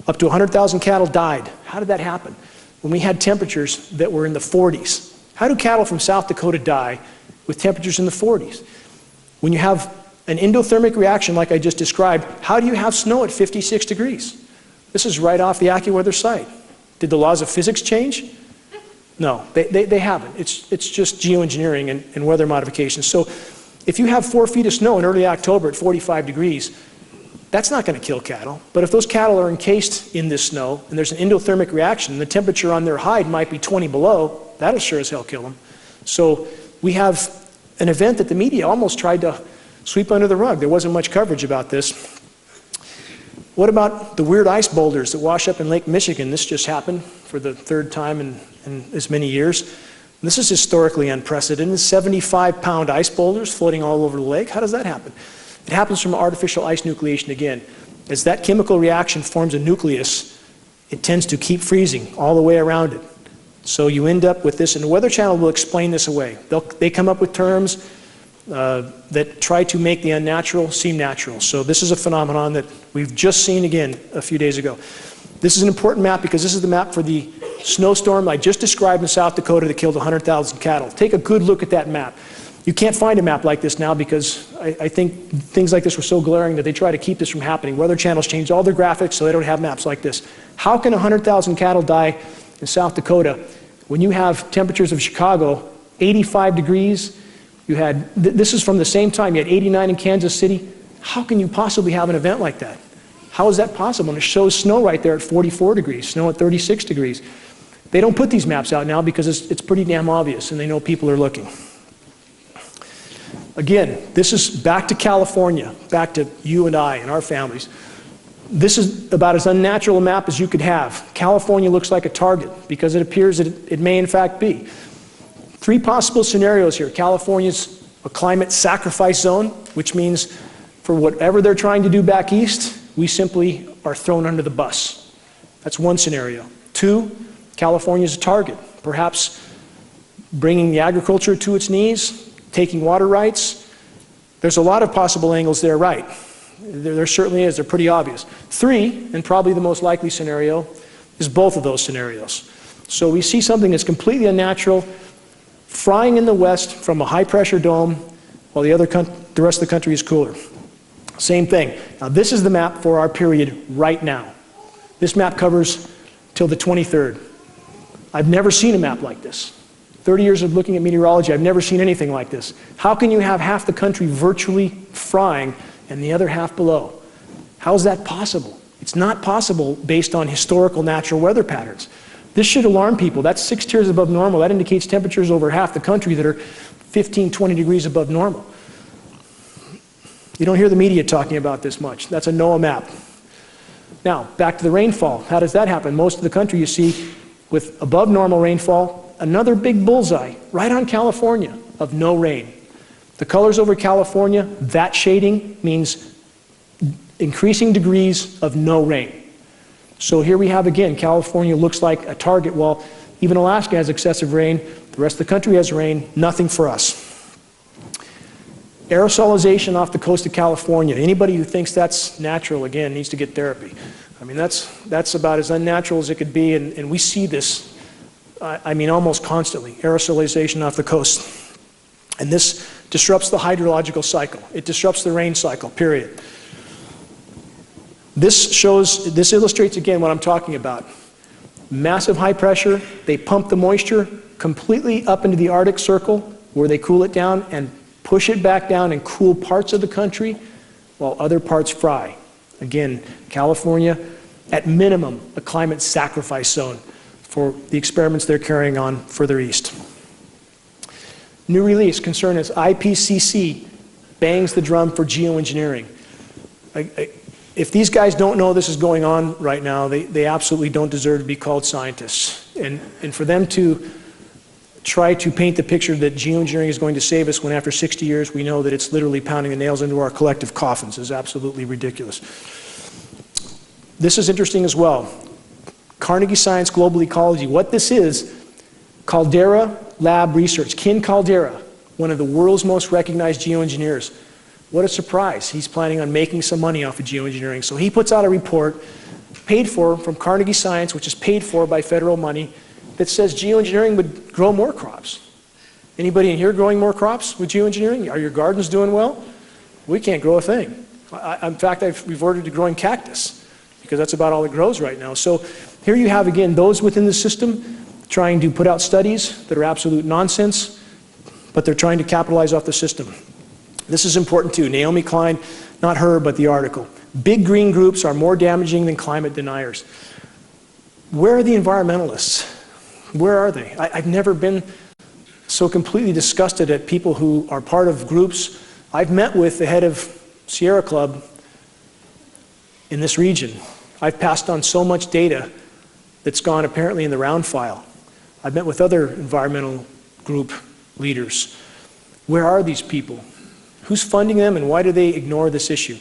up to 100,000 cattle died. How did that happen? When we had temperatures that were in the 40s. How do cattle from South Dakota die with temperatures in the 40s? When you have an endothermic reaction like I just described, how do you have snow at 56 degrees? This is right off the AccuWeather site. Did the laws of physics change? No, they haven't. It's just geoengineering and weather modification. So if you have 4 feet of snow in early October at 45 degrees, that's not going to kill cattle. But if those cattle are encased in this snow and there's an endothermic reaction, the temperature on their hide might be 20 below, that'll sure as hell kill them. So we have an event that the media almost tried to sweep under the rug. There wasn't much coverage about this. What about the weird ice boulders that wash up in Lake Michigan? This just happened for the 3rd time in as many years. This is historically unprecedented. 75-pound ice boulders floating all over the lake. How does that happen? It happens from artificial ice nucleation again. As that chemical reaction forms a nucleus, it tends to keep freezing all the way around it. So you end up with this, and the Weather Channel will explain this away. They come up with terms that try to make the unnatural seem natural. So this is a phenomenon that we've just seen again a few days ago. This is an important map because this is the map for the snowstorm I just described in South Dakota that killed 100,000 cattle. Take a good look at that map. You can't find a map like this now because I think things like this were so glaring that they try to keep this from happening. Weather channels change all their graphics so they don't have maps like this. How can 100,000 cattle die in South Dakota when you have temperatures of Chicago, 85 degrees? You had, this is from the same time, you had 89 in Kansas City. How can you possibly have an event like that? How is that possible? And it shows snow right there at 44 degrees, snow at 36 degrees. They don't put these maps out now because it's pretty damn obvious and they know people are looking. Again, this is back to California, back to you and I and our families. This is about as unnatural a map as you could have. California looks like a target because it appears that it may in fact be. 3 possible scenarios here. California's a climate sacrifice zone, which means for whatever they're trying to do back east, we simply are thrown under the bus. That's one scenario. 2, California's a target, perhaps bringing the agriculture to its knees, taking water rights. There's a lot of possible angles there, right? There certainly is. They're pretty obvious. 3, and probably the most likely scenario, is both of those scenarios. So we see something that's completely unnatural, frying in the west from a high-pressure dome, while the rest of the country is cooler. Same thing. Now this is the map for our period right now. This map covers till the 23rd. I've never seen a map like this. 30 years of looking at meteorology, I've never seen anything like this. How can you have half the country virtually frying and the other half below? How is that possible? It's not possible based on historical natural weather patterns. This should alarm people. That's 6 tiers above normal. That indicates temperatures over half the country that are 15, 20 degrees above normal. You don't hear the media talking about this much. That's a NOAA map. Now, back to the rainfall. How does that happen? Most of the country you see with above normal rainfall, another big bullseye right on California of no rain. The colors over California, that shading means increasing degrees of no rain. So here we have again, California looks like a target. Well, even Alaska has excessive rain. The rest of the country has rain. Nothing for us. Aerosolization off the coast of California. Anybody who thinks that's natural, again, needs to get therapy. I mean, that's about as unnatural as it could be, and we see this, I mean, almost constantly. Aerosolization off the coast. And this disrupts the hydrological cycle. It disrupts the rain cycle, period. This illustrates again what I'm talking about. Massive high pressure, they pump the moisture completely up into the Arctic Circle where they cool it down and push it back down and cool parts of the country while other parts fry. Again, California, at minimum, a climate sacrifice zone for the experiments they're carrying on further east. New release concern is IPCC bangs the drum for geoengineering. If these guys don't know this is going on right now, they absolutely don't deserve to be called scientists. And for them to try to paint the picture that geoengineering is going to save us when after 60 years we know that it's literally pounding the nails into our collective coffins is absolutely ridiculous. This is interesting as well. Carnegie Science Global Ecology. What this is, Caldera Lab Research. Ken Caldera, one of the world's most recognized geoengineers. What a surprise. He's planning on making some money off of geoengineering. So he puts out a report paid for from Carnegie Science, which is paid for by federal money, that says geoengineering would grow more crops. Anybody in here growing more crops with geoengineering? Are your gardens doing well? We can't grow a thing. In fact, I've reverted to growing cactus because that's about all it grows right now. So here you have, again, those within the system trying to put out studies that are absolute nonsense, but they're trying to capitalize off the system. This is important too. Naomi Klein, not her, but the article. Big green groups are more damaging than climate deniers. Where are the environmentalists? Where are they? I've never been so completely disgusted at people who are part of groups. I've met with the head of Sierra Club in this region. I've passed on so much data that's gone apparently in the round file. I've met with other environmental group leaders. Where are these people? Who's funding them and why do they ignore this issue?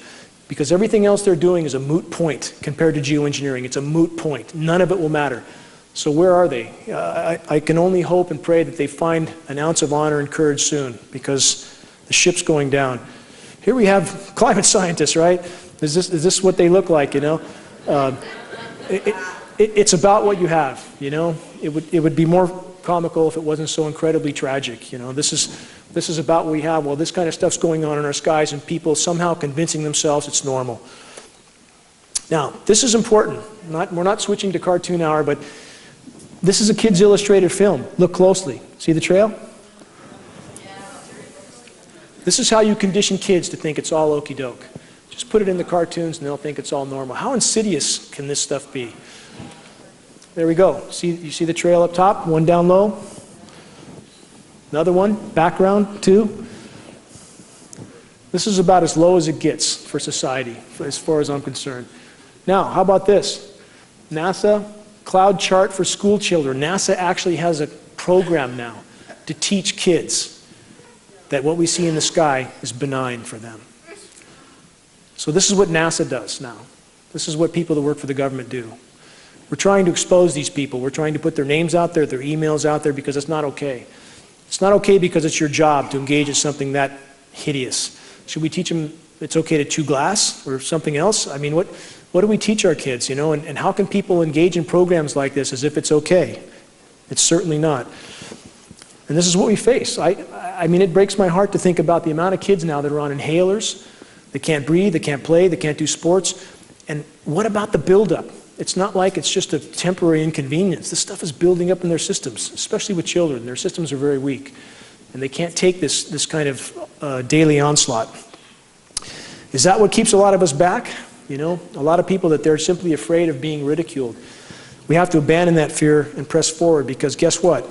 Because everything else they're doing is a moot point compared to geoengineering. It's a moot point. None of it will matter. So where are they? I can only hope and pray that they find an ounce of honor and courage soon because the ship's going down. Here we have climate scientists, right? Is this what they look like, you know? It's about what you have, you know? It would be more comical if it wasn't so incredibly tragic, you know? This is about what we have. Well, this kind of stuff's going on in our skies and people somehow convincing themselves it's normal. Now, this is important. We're not switching to cartoon hour, but this is a Kids Illustrated film. Look closely. See the trail? This is how you condition kids to think it's all okie doke. Just put it in the cartoons and they'll think it's all normal. How insidious can this stuff be? There we go. You see the trail up top? One down low. Another one, background, two. This is about as low as it gets for society, as far as I'm concerned. Now, how about this? NASA cloud chart for school children. NASA actually has a program now to teach kids that what we see in the sky is benign for them. So this is what NASA does now. This is what people that work for the government do. We're trying to expose these people. We're trying to put their names out there, their emails out there, because it's not okay. It's not okay because it's your job to engage in something that hideous. Should we teach them it's okay to chew glass or something else? I mean, what do we teach our kids, you know? And how can people engage in programs like this as if it's okay? It's certainly not. And this is what we face. I mean, it breaks my heart to think about the amount of kids now that are on inhalers. They can't breathe, they can't play, they can't do sports. And what about the buildup? It's not like it's just a temporary inconvenience. This stuff is building up in their systems, especially with children. Their systems are very weak, and they can't take this kind of daily onslaught. Is that what keeps a lot of us back? You know, a lot of people that they're simply afraid of being ridiculed. We have to abandon that fear and press forward because guess what?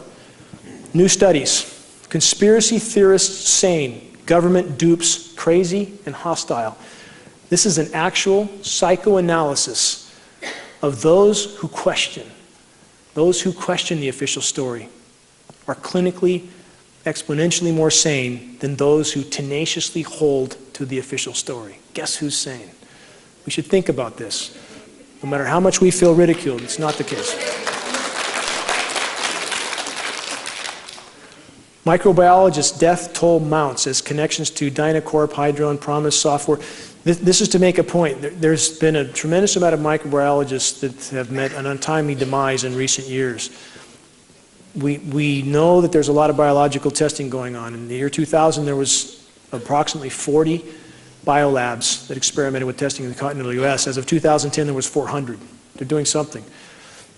New studies. Conspiracy theorists sane. Government dupes crazy and hostile. This is an actual psychoanalysis of those who question the official story are clinically, exponentially more sane than those who tenaciously hold to the official story. Guess who's sane? We should think about this. No matter how much we feel ridiculed, it's not the case. Microbiologists' death toll mounts as connections to Dynacorp, Hydron, Promise software. This is to make a point. There's been a tremendous amount of microbiologists that have met an untimely demise in recent years. We know that there's a lot of biological testing going on. In the year 2000, there was approximately 40 biolabs that experimented with testing in the continental US. As of 2010, there was 400. They're doing something.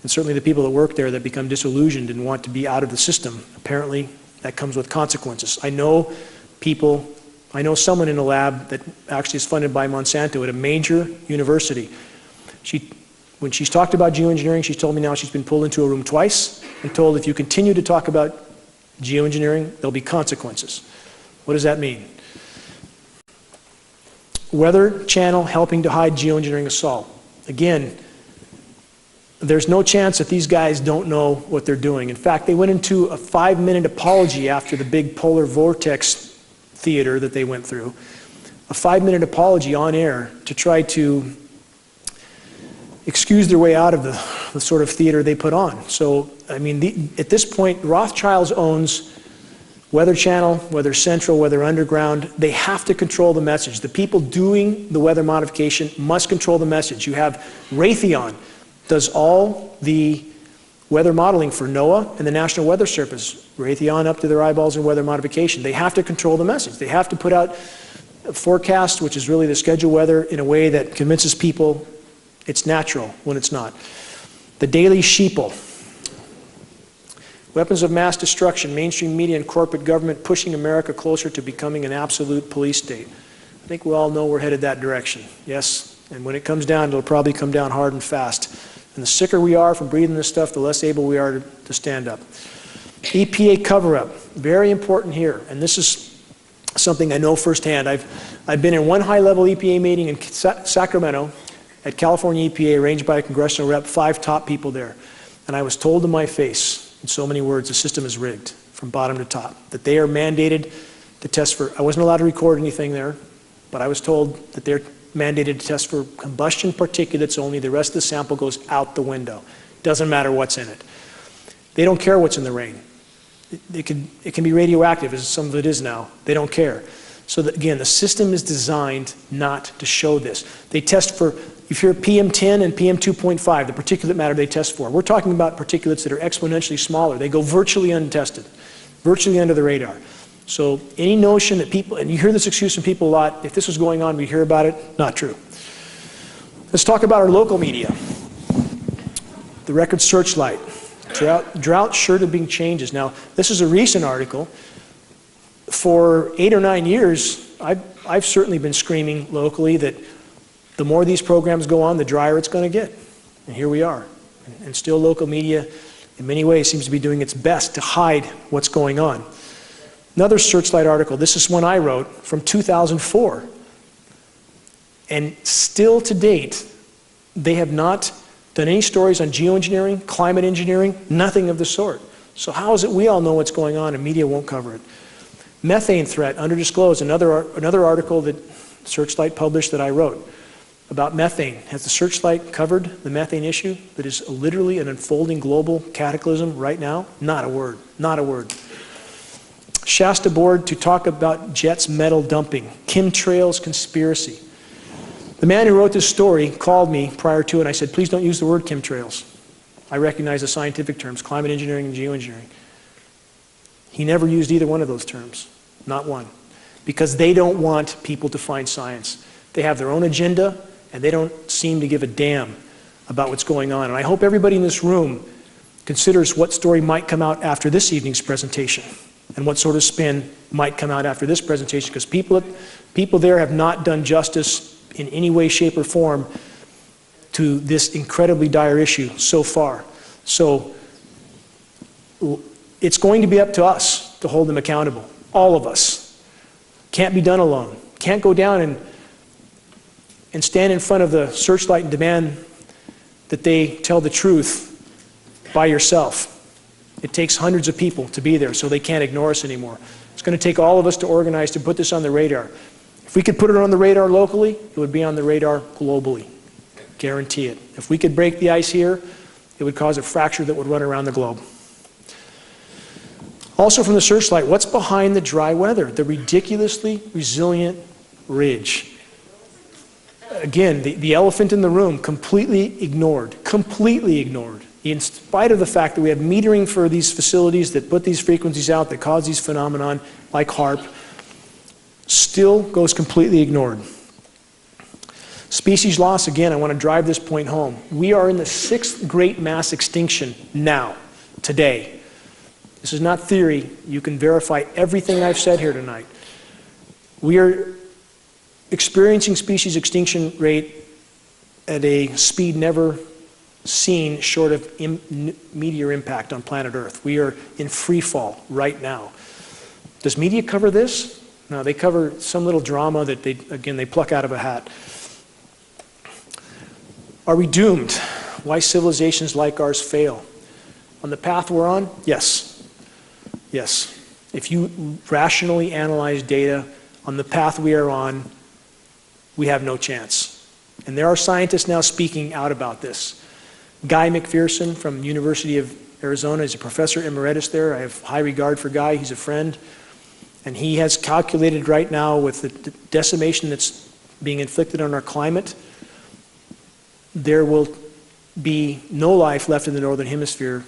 And certainly the people that work there that become disillusioned and want to be out of the system, apparently that comes with consequences. I know someone in a lab that actually is funded by Monsanto at a major university. When she's talked about geoengineering, she's told me now she's been pulled into a room twice and told if you continue to talk about geoengineering, there'll be consequences. What does that mean? Weather Channel helping to hide geoengineering assault. Again, there's no chance that these guys don't know what they're doing. In fact, they went into a 5-minute apology after the big polar vortex theater that they went through. A 5-minute apology on air to try to excuse their way out of the sort of theater they put on. So, I mean, at this point, Rothschilds owns Weather Channel, Weather Central, Weather Underground. They have to control the message. The people doing the weather modification must control the message. You have Raytheon does all the weather modeling for NOAA and the National Weather Service. Raytheon up to their eyeballs in weather modification. They have to control the message. They have to put out a forecast, which is really the scheduled weather, in a way that convinces people it's natural when it's not. The Daily Sheeple. Weapons of mass destruction, mainstream media and corporate government pushing America closer to becoming an absolute police state. I think we all know we're headed that direction. Yes, and when it comes down, it'll probably come down hard and fast. And the sicker we are from breathing this stuff, the less able we are to stand up. EPA cover-up, very important here. And this is something I know firsthand. I've been in one high-level EPA meeting in Sacramento at California EPA, arranged by a congressional rep, 5 top people there. And I was told to my face, in so many words, the system is rigged from bottom to top, that they are mandated to test for, I wasn't allowed to record anything there, but I was told that they're mandated to test for combustion particulates only. The rest of the sample goes out the window. Doesn't matter what's in it. They don't care what's in the rain. It can be radioactive, as some of it is now. They don't care. So that, again, the system is designed not to show this. They test for, if you're PM10 and PM2.5, the particulate matter they test for. We're talking about particulates that are exponentially smaller. They go virtually untested, virtually under the radar. So any notion that people, and you hear this excuse from people a lot, if this was going on, we'd hear about it. Not true. Let's talk about our local media. The Record Searchlight. Drought sure to bring changes. Now, this is a recent article. For 8 or 9 years, I've certainly been screaming locally that the more these programs go on, the drier it's going to get. And here we are. And still local media, in many ways, seems to be doing its best to hide what's going on. Another Searchlight article, this is one I wrote from 2004. And still to date, they have not done any stories on geoengineering, climate engineering, nothing of the sort. So how is it we all know what's going on and media won't cover it? Methane threat, underdisclosed, another article that Searchlight published that I wrote about methane. Has the Searchlight covered the methane issue that is literally an unfolding global cataclysm right now? Not a word, not a word. Shasta board to talk about Jets metal dumping, chemtrails conspiracy. The man who wrote this story called me prior to it and I said, please don't use the word chemtrails. I recognize the scientific terms, climate engineering and geoengineering. He never used either one of those terms, not one, because they don't want people to find science. They have their own agenda and they don't seem to give a damn about what's going on. And I hope everybody in this room considers what story might come out after this evening's presentation and what sort of spin might come out after this presentation, because people there have not done justice in any way, shape, or form to this incredibly dire issue so far. So it's going to be up to us to hold them accountable, all of us. Can't be done alone. Can't go down and stand in front of the Searchlight and demand that they tell the truth by yourself. It takes hundreds of people to be there, so they can't ignore us anymore. It's going to take all of us to organize to put this on the radar. If we could put it on the radar locally, it would be on the radar globally. Guarantee it. If we could break the ice here, it would cause a fracture that would run around the globe. Also from the Searchlight, what's behind the dry weather? The ridiculously resilient ridge. Again, the elephant in the room, completely ignored. Completely ignored. In spite of the fact that we have metering for these facilities that put these frequencies out, that cause these phenomenon, like HAARP. still goes completely ignored. Species loss, again, I want to drive this point home. We are in the 6th great mass extinction now, today. This is not theory. You can verify everything I've said here tonight. We are experiencing species extinction rate at a speed never seen short of meteor impact on planet Earth. We are in free fall right now. Does media cover this? No, they cover some little drama that they pluck out of a hat. Are we doomed? Why civilizations like ours fail? On the path we're on? Yes. Yes. If you rationally analyze data on the path we are on, we have no chance. And there are scientists now speaking out about this. Guy McPherson from University of Arizona is a professor emeritus there. I have high regard for Guy. He's a friend. And he has calculated right now with the decimation that's being inflicted on our climate, there will be no life left in the Northern Hemisphere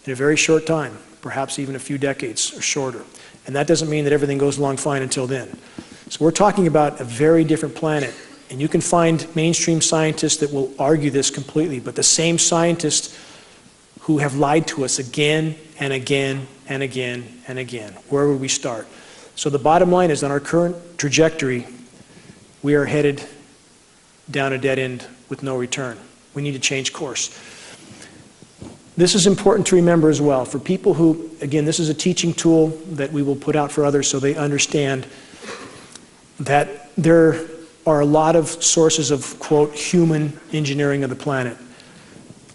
in a very short time, perhaps even a few decades or shorter. And that doesn't mean that everything goes along fine until then. So we're talking about a very different planet. And you can find mainstream scientists that will argue this completely, but the same scientists who have lied to us again and again and again and again. Where would we start? So the bottom line is, on our current trajectory, we are headed down a dead end with no return. We need to change course. This is important to remember as well. For people who, again, this is a teaching tool that we will put out for others so they understand that there are a lot of sources of, quote, human engineering of the planet.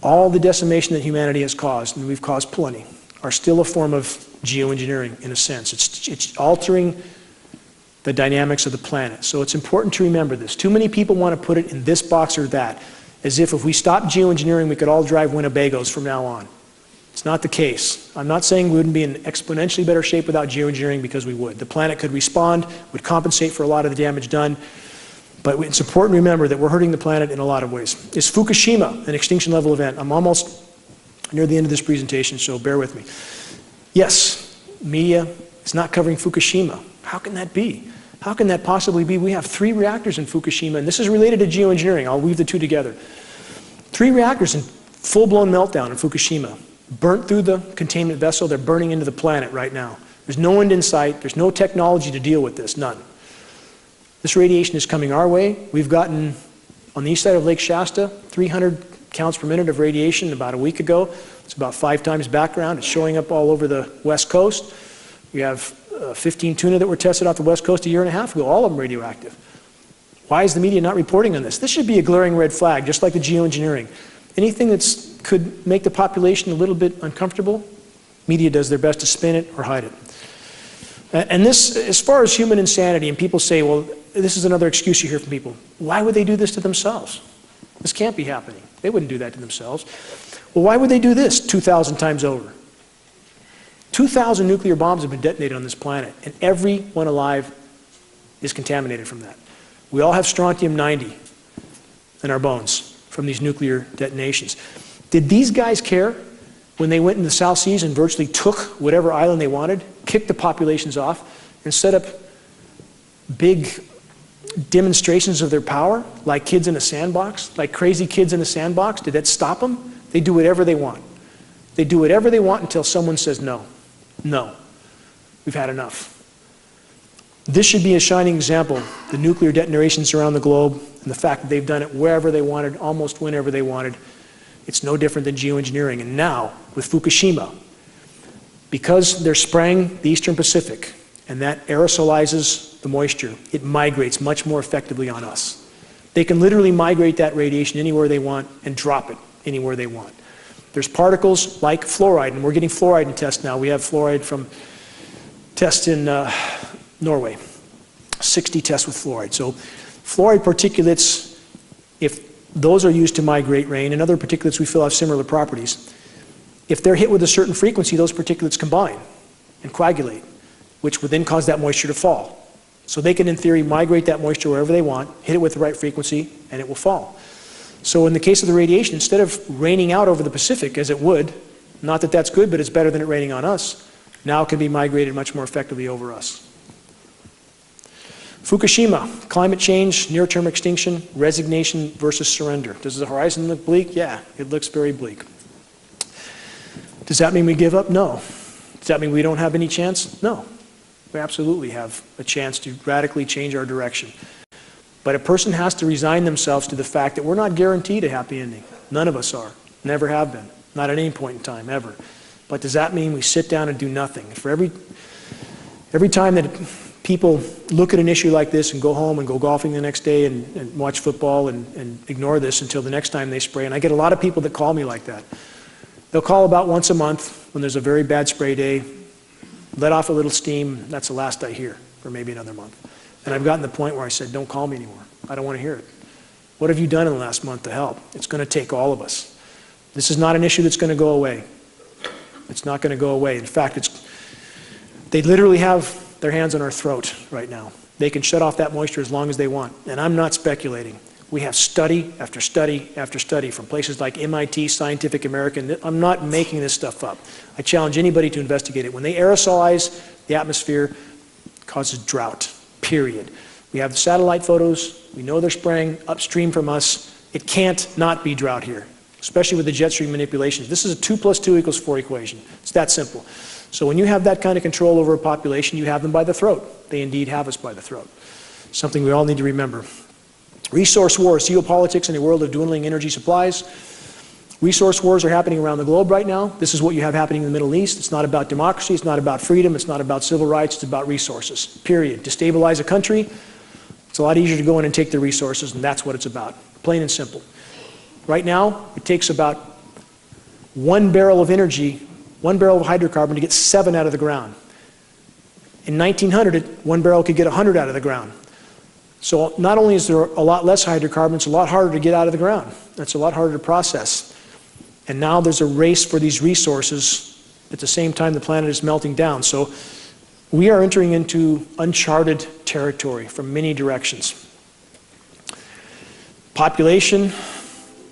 All the decimation that humanity has caused, and we've caused plenty, are still a form of geoengineering in a sense. It's altering the dynamics of the planet. So it's important to remember this. Too many people want to put it in this box or that, as if we stopped geoengineering, we could all drive Winnebagos from now on. It's not the case. I'm not saying we wouldn't be in exponentially better shape without geoengineering, because we would. The planet could respond, would compensate for a lot of the damage done. But it's important to remember that we're hurting the planet in a lot of ways. Is Fukushima an extinction level event? I'm almost near the end of this presentation, so bear with me. Yes, media is not covering Fukushima. How can that be? How can that possibly be? We have 3 reactors in Fukushima, and this is related to geoengineering. I'll weave the two together. 3 reactors in full-blown meltdown in Fukushima. Burnt through the containment vessel. They're burning into the planet right now. There's no end in sight. There's no technology to deal with this, none. This radiation is coming our way. We've gotten, on the east side of Lake Shasta, 300 counts per minute of radiation about a week ago. It's about 5 times background. It's showing up all over the West Coast. We have 15 tuna that were tested off the West Coast a year and a half ago, all of them radioactive. Why is the media not reporting on this? This should be a glaring red flag, just like the geoengineering. Anything that could make the population a little bit uncomfortable, media does their best to spin it or hide it. And this, as far as human insanity, and people say, well, this is another excuse you hear from people. Why would they do this to themselves? This can't be happening. They wouldn't do that to themselves. Well, why would they do this 2,000 times over? 2,000 nuclear bombs have been detonated on this planet, and everyone alive is contaminated from that. We all have strontium-90 in our bones from these nuclear detonations. Did these guys care when they went into the South Seas and virtually took whatever island they wanted, kicked the populations off, and set up big demonstrations of their power, like kids in a sandbox, like crazy kids in a sandbox? Did that stop them? They do whatever they want. They do whatever they want until someone says no. No. We've had enough. This should be a shining example. The nuclear detonations around the globe and the fact that they've done it wherever they wanted, almost whenever they wanted. It's no different than geoengineering. And now, with Fukushima, because they're spraying the Eastern Pacific, and that aerosolizes the moisture, it migrates much more effectively on us. They can literally migrate that radiation anywhere they want and drop it anywhere they want. There's particles like fluoride, and we're getting fluoride in tests now. We have fluoride from tests in Norway, 60 tests with fluoride. So fluoride particulates, if those are used to migrate rain, and other particulates we feel have similar properties, if they're hit with a certain frequency, those particulates combine and coagulate, which would then cause that moisture to fall. So they can, in theory, migrate that moisture wherever they want, hit it with the right frequency, and it will fall. So in the case of the radiation, instead of raining out over the Pacific, as it would, not that that's good, but it's better than it raining on us, now it can be migrated much more effectively over us. Fukushima, climate change, near-term extinction, resignation versus surrender. Does the horizon look bleak? Yeah, it looks very bleak. Does that mean we give up? No. Does that mean we don't have any chance? No. We absolutely have a chance to radically change our direction. But a person has to resign themselves to the fact that we're not guaranteed a happy ending. None of us are. Never have been. Not at any point in time, ever. But does that mean we sit down and do nothing? For every time that people look at an issue like this and go home and go golfing the next day and watch football and ignore this until the next time they spray, and I get a lot of people that call me like that. They'll call about once a month when there's a very bad spray day, let off a little steam, that's the last I hear for maybe another month. And I've gotten to the point where I said, don't call me anymore. I don't want to hear it. What have you done in the last month to help? It's going to take all of us. This is not an issue that's going to go away. It's not going to go away. In fact, they literally have their hands on our throat right now. They can shut off that moisture as long as they want. And I'm not speculating. We have study after study after study from places like MIT, Scientific American. I'm not making this stuff up. I challenge anybody to investigate it. When they aerosolize the atmosphere, it causes drought, period. We have the satellite photos. We know they're spraying upstream from us. It can't not be drought here, especially with the jet stream manipulations. This is a 2 + 2 = 4 equation. It's that simple. So when you have that kind of control over a population, you have them by the throat. They indeed have us by the throat. Something we all need to remember. Resource wars, geopolitics in a world of dwindling energy supplies. Resource wars are happening around the globe right now. This is what you have happening in the Middle East. It's not about democracy, it's not about freedom, it's not about civil rights, it's about resources, period. Destabilize a country, it's a lot easier to go in and take the resources, and that's what it's about, plain and simple. Right now, it takes about 1 barrel of energy, 1 barrel of hydrocarbon to get 7 out of the ground. In 1900, 1 barrel could get 100 out of the ground. So not only is there a lot less hydrocarbons, it's a lot harder to get out of the ground. It's a lot harder to process. And now there's a race for these resources at the same time the planet is melting down. So we are entering into uncharted territory from many directions. Population,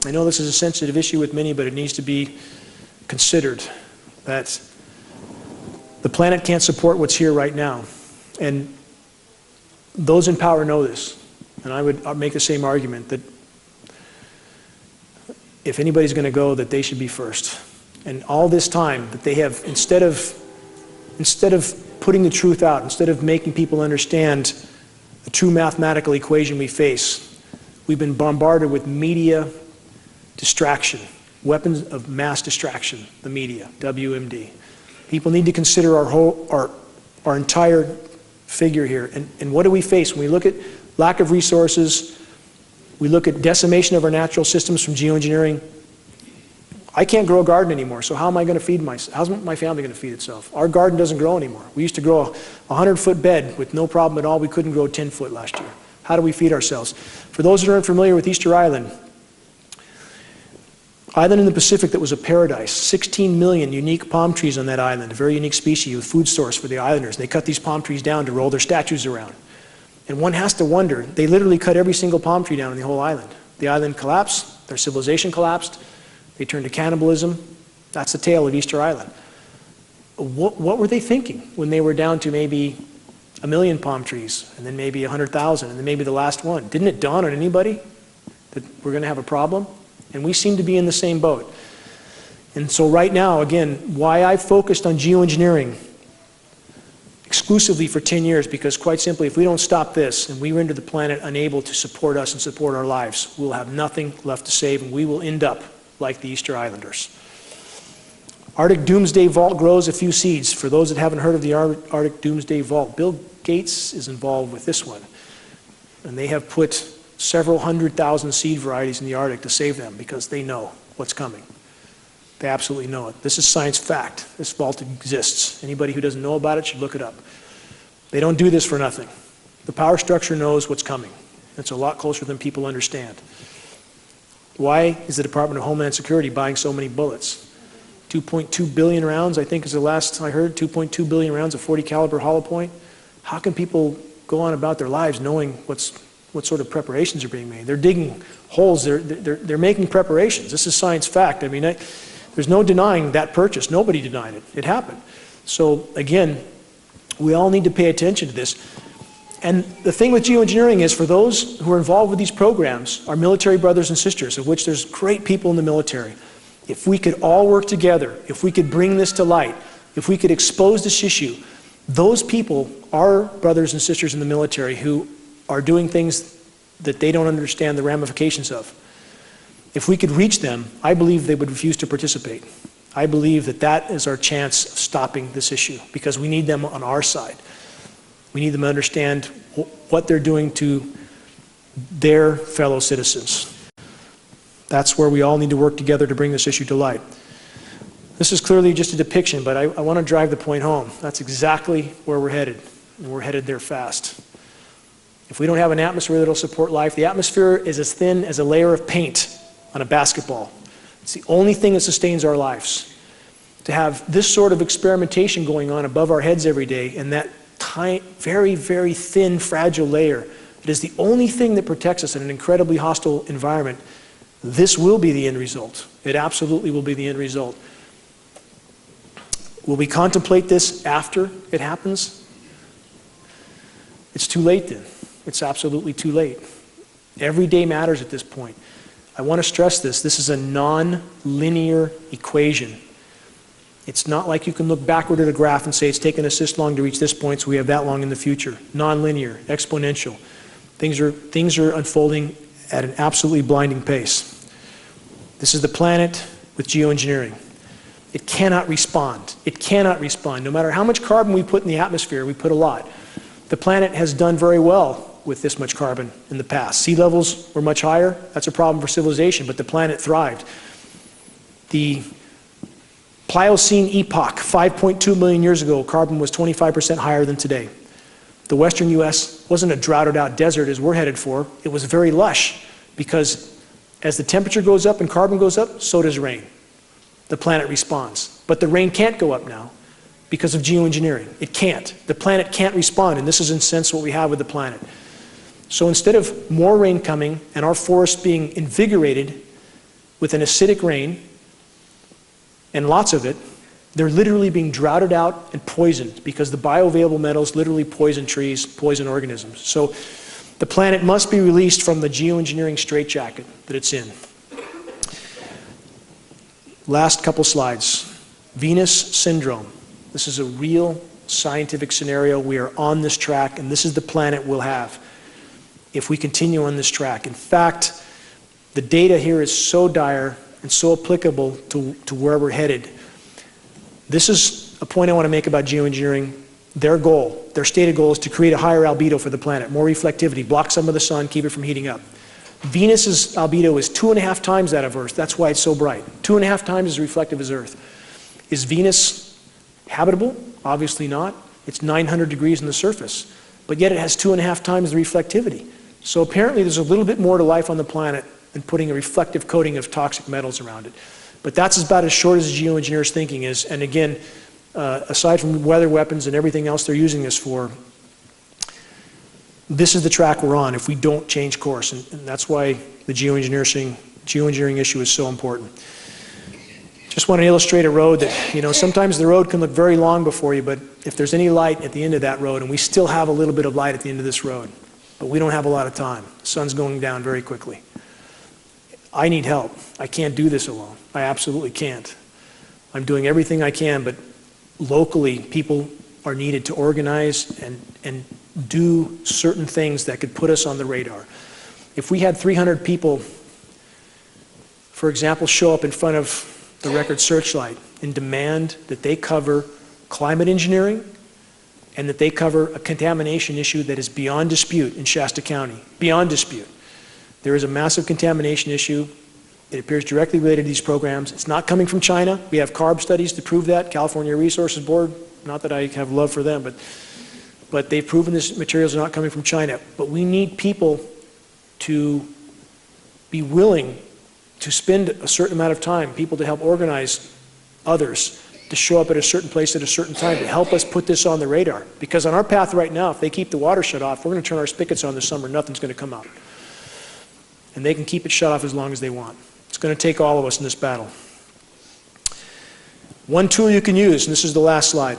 I know this is a sensitive issue with many, but it needs to be considered that the planet can't support what's here right now. And those in power know this. And I would make the same argument that if anybody's going to go, that they should be first. And all this time that they have, instead of putting the truth out, instead of making people understand the true mathematical equation we face, we've been bombarded with media distraction, weapons of mass distraction, the media, WMD. People need to consider our entire figure here. And what do we face when we look at lack of resources? We look at decimation of our natural systems from geoengineering. I can't grow a garden anymore, so how am I going to feed myself? How's my family going to feed itself? Our garden doesn't grow anymore. We used to grow a 100-foot bed with no problem at all. We couldn't grow 10 foot last year. How do we feed ourselves? For those that aren't familiar with Easter Island in the Pacific that was a paradise, 16 million unique palm trees on that island, a very unique species, a food source for the islanders. They cut these palm trees down to roll their statues around. And one has to wonder, they literally cut every single palm tree down on the whole island. The island collapsed, their civilization collapsed, they turned to cannibalism. That's the tale of Easter Island. What were they thinking when they were down to maybe 1 million palm trees, and then maybe 100,000, and then maybe the last one? Didn't it dawn on anybody that we're going to have a problem? And we seem to be in the same boat. And so right now, again, why I focused on geoengineering exclusively for 10 years, because quite simply, if we don't stop this and we render the planet unable to support us and support our lives, we'll have nothing left to save, and we will end up like the Easter Islanders. Arctic Doomsday Vault grows a few seeds. For those that haven't heard of the Arctic Doomsday Vault, Bill Gates is involved with this one. And they have put several 100,000 seed varieties in the Arctic to save them because they know what's coming. They absolutely know it. This is science fact. This vault exists. Anybody who doesn't know about it should look it up. They don't do this for nothing. The power structure knows what's coming. It's a lot closer than people understand. Why is the Department of Homeland Security buying so many bullets? 2.2 billion rounds, I think is the last I heard, 2.2 billion rounds of 40 caliber hollow point. How can people go on about their lives knowing what sort of preparations are being made? They're digging holes, they're making preparations. This is science fact. I mean, there's no denying that purchase. Nobody denied it. It happened. So again, we all need to pay attention to this. And the thing with geoengineering is, for those who are involved with these programs, our military brothers and sisters, of which there's great people in the military, if we could all work together, if we could bring this to light, if we could expose this issue, those people are brothers and sisters in the military who are doing things that they don't understand the ramifications of. If we could reach them, I believe they would refuse to participate. I believe that that is our chance of stopping this issue, because we need them on our side. We need them to understand what they're doing to their fellow citizens. That's where we all need to work together to bring this issue to light. This is clearly just a depiction, but I want to drive the point home. That's exactly where we're headed, and we're headed there fast. If we don't have an atmosphere that will support life, the atmosphere is as thin as a layer of paint on a basketball. It's the only thing that sustains our lives. To have this sort of experimentation going on above our heads every day, and that very, very thin, fragile layer, it is the only thing that protects us in an incredibly hostile environment. This will be the end result. It absolutely will be the end result. Will we contemplate this after it happens? It's too late then. It's absolutely too late. Every day matters at this point. I want to stress this. This is a non-linear equation. It's not like you can look backward at a graph and say it's taken us this long to reach this point, so we have that long in the future. Non-linear, exponential. Things are unfolding at an absolutely blinding pace. This is the planet with geoengineering. It cannot respond. It cannot respond. No matter how much carbon we put in the atmosphere, we put a lot. The planet has done very well with this much carbon in the past. Sea levels were much higher. That's a problem for civilization, but the planet thrived. The Pliocene epoch, 5.2 million years ago, carbon was 25% higher than today. The western US wasn't a droughted out desert as we're headed for. It was very lush, because as the temperature goes up and carbon goes up, so does rain. The planet responds. But the rain can't go up now because of geoengineering. It can't. The planet can't respond, and this is in a sense what we have with the planet. So instead of more rain coming and our forests being invigorated with an acidic rain, and lots of it, they're literally being droughted out and poisoned, because the bioavailable metals literally poison trees, poison organisms. So the planet must be released from the geoengineering straitjacket that it's in. Last couple slides. Venus syndrome. This is a real scientific scenario. We are on this track, and this is the planet we'll have if we continue on this track. In fact, the data here is so dire and so applicable to where we're headed. This is a point I want to make about geoengineering. Their goal, their stated goal, is to create a higher albedo for the planet, more reflectivity, block some of the sun, keep it from heating up. Venus's albedo is 2.5 times that of Earth. That's why it's so bright. 2.5 times as reflective as Earth. Is Venus habitable? Obviously not. It's 900 degrees on the surface, but yet it has 2.5 times the reflectivity. So apparently there's a little bit more to life on the planet than putting a reflective coating of toxic metals around it. But that's about as short as the geoengineers' thinking is. And again, aside from weather weapons and everything else they're using this for, this is the track we're on if we don't change course. And that's why the geoengineering issue is so important. Just want to illustrate a road that, you know, sometimes the road can look very long before you, but if there's any light at the end of that road, and we still have a little bit of light at the end of this road, but we don't have a lot of time. The sun's going down very quickly. I need help. I can't do this alone. I absolutely can't. I'm doing everything I can, but locally, people are needed to organize and do certain things that could put us on the radar. If we had 300 people, for example, show up in front of the Record Searchlight and demand that they cover climate engineering and that they cover a contamination issue that is beyond dispute in Shasta County, beyond dispute. There is a massive contamination issue. It appears directly related to these programs. It's not coming from China. We have CARB studies to prove that. California Resources Board, not that I have love for them, but they've proven these materials are not coming from China. But we need people to be willing to spend a certain amount of time, people to help organize others to show up at a certain place at a certain time to help us put this on the radar. Because on our path right now, if they keep the water shut off, we're going to turn our spigots on this summer, nothing's going to come out. And they can keep it shut off as long as they want. It's going to take all of us in this battle. One tool you can use, and this is the last slide.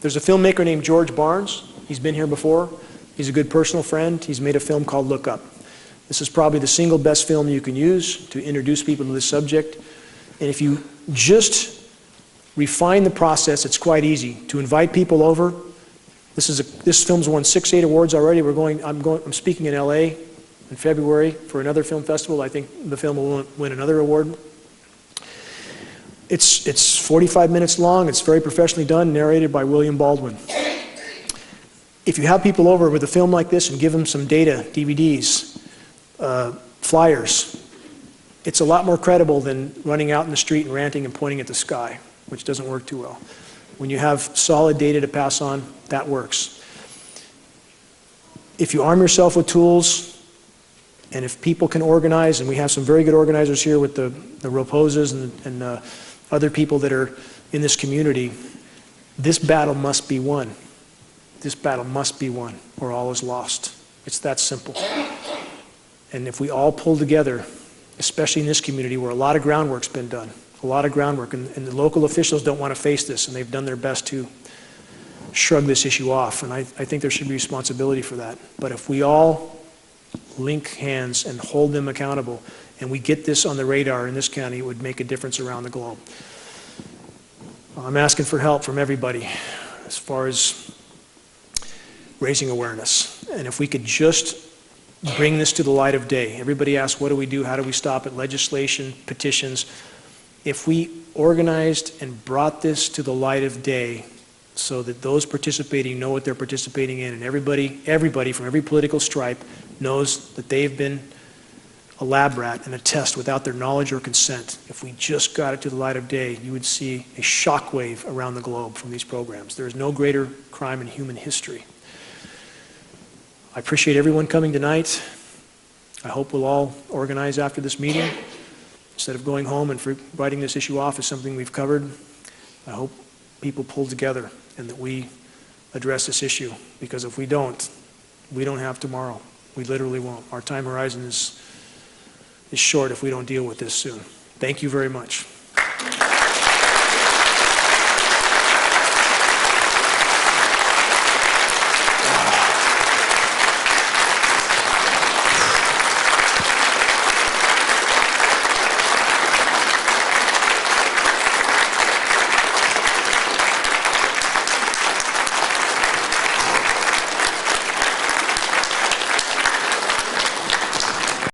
There's a filmmaker named George Barnes. He's been here before. He's a good personal friend. He's made a film called Look Up. This is probably the single best film you can use to introduce people to this subject. And if you just refine the process, it's quite easy to invite people over. This film's won 6, 8 awards already. I'm speaking in LA in February for another film festival. I think the film will win another award. It's 45 minutes long. It's very professionally done, narrated by William Baldwin. If you have people over with a film like this and give them some data, DVDs, flyers, it's a lot more credible than running out in the street and ranting and pointing at the sky, which doesn't work too well. When you have solid data to pass on, that works. If you arm yourself with tools, and if people can organize, and we have some very good organizers here with the Raposas and other people that are in this community, this battle must be won. This battle must be won, or all is lost. It's that simple. And if we all pull together, especially in this community where a lot of groundwork's been done, a lot of groundwork, and the local officials don't want to face this, and they've done their best to shrug this issue off, and I think there should be responsibility for that. But if we all link hands and hold them accountable, and we get this on the radar in this county, it would make a difference around the globe. I'm asking for help from everybody as far as raising awareness. And if we could just bring this to the light of day. Everybody asks, what do we do? How do we stop it? Legislation, petitions. If we organized and brought this to the light of day so that those participating know what they're participating in, and everybody from every political stripe knows that they've been a lab rat in a test without their knowledge or consent, if we just got it to the light of day, you would see a shockwave around the globe from these programs. There is no greater crime in human history. I appreciate everyone coming tonight. I hope we'll all organize after this meeting. Instead of going home and writing this issue off as something we've covered, I hope people pull together and that we address this issue. Because if we don't have tomorrow. We literally won't. Our time horizon is short if we don't deal with this soon. Thank you very much.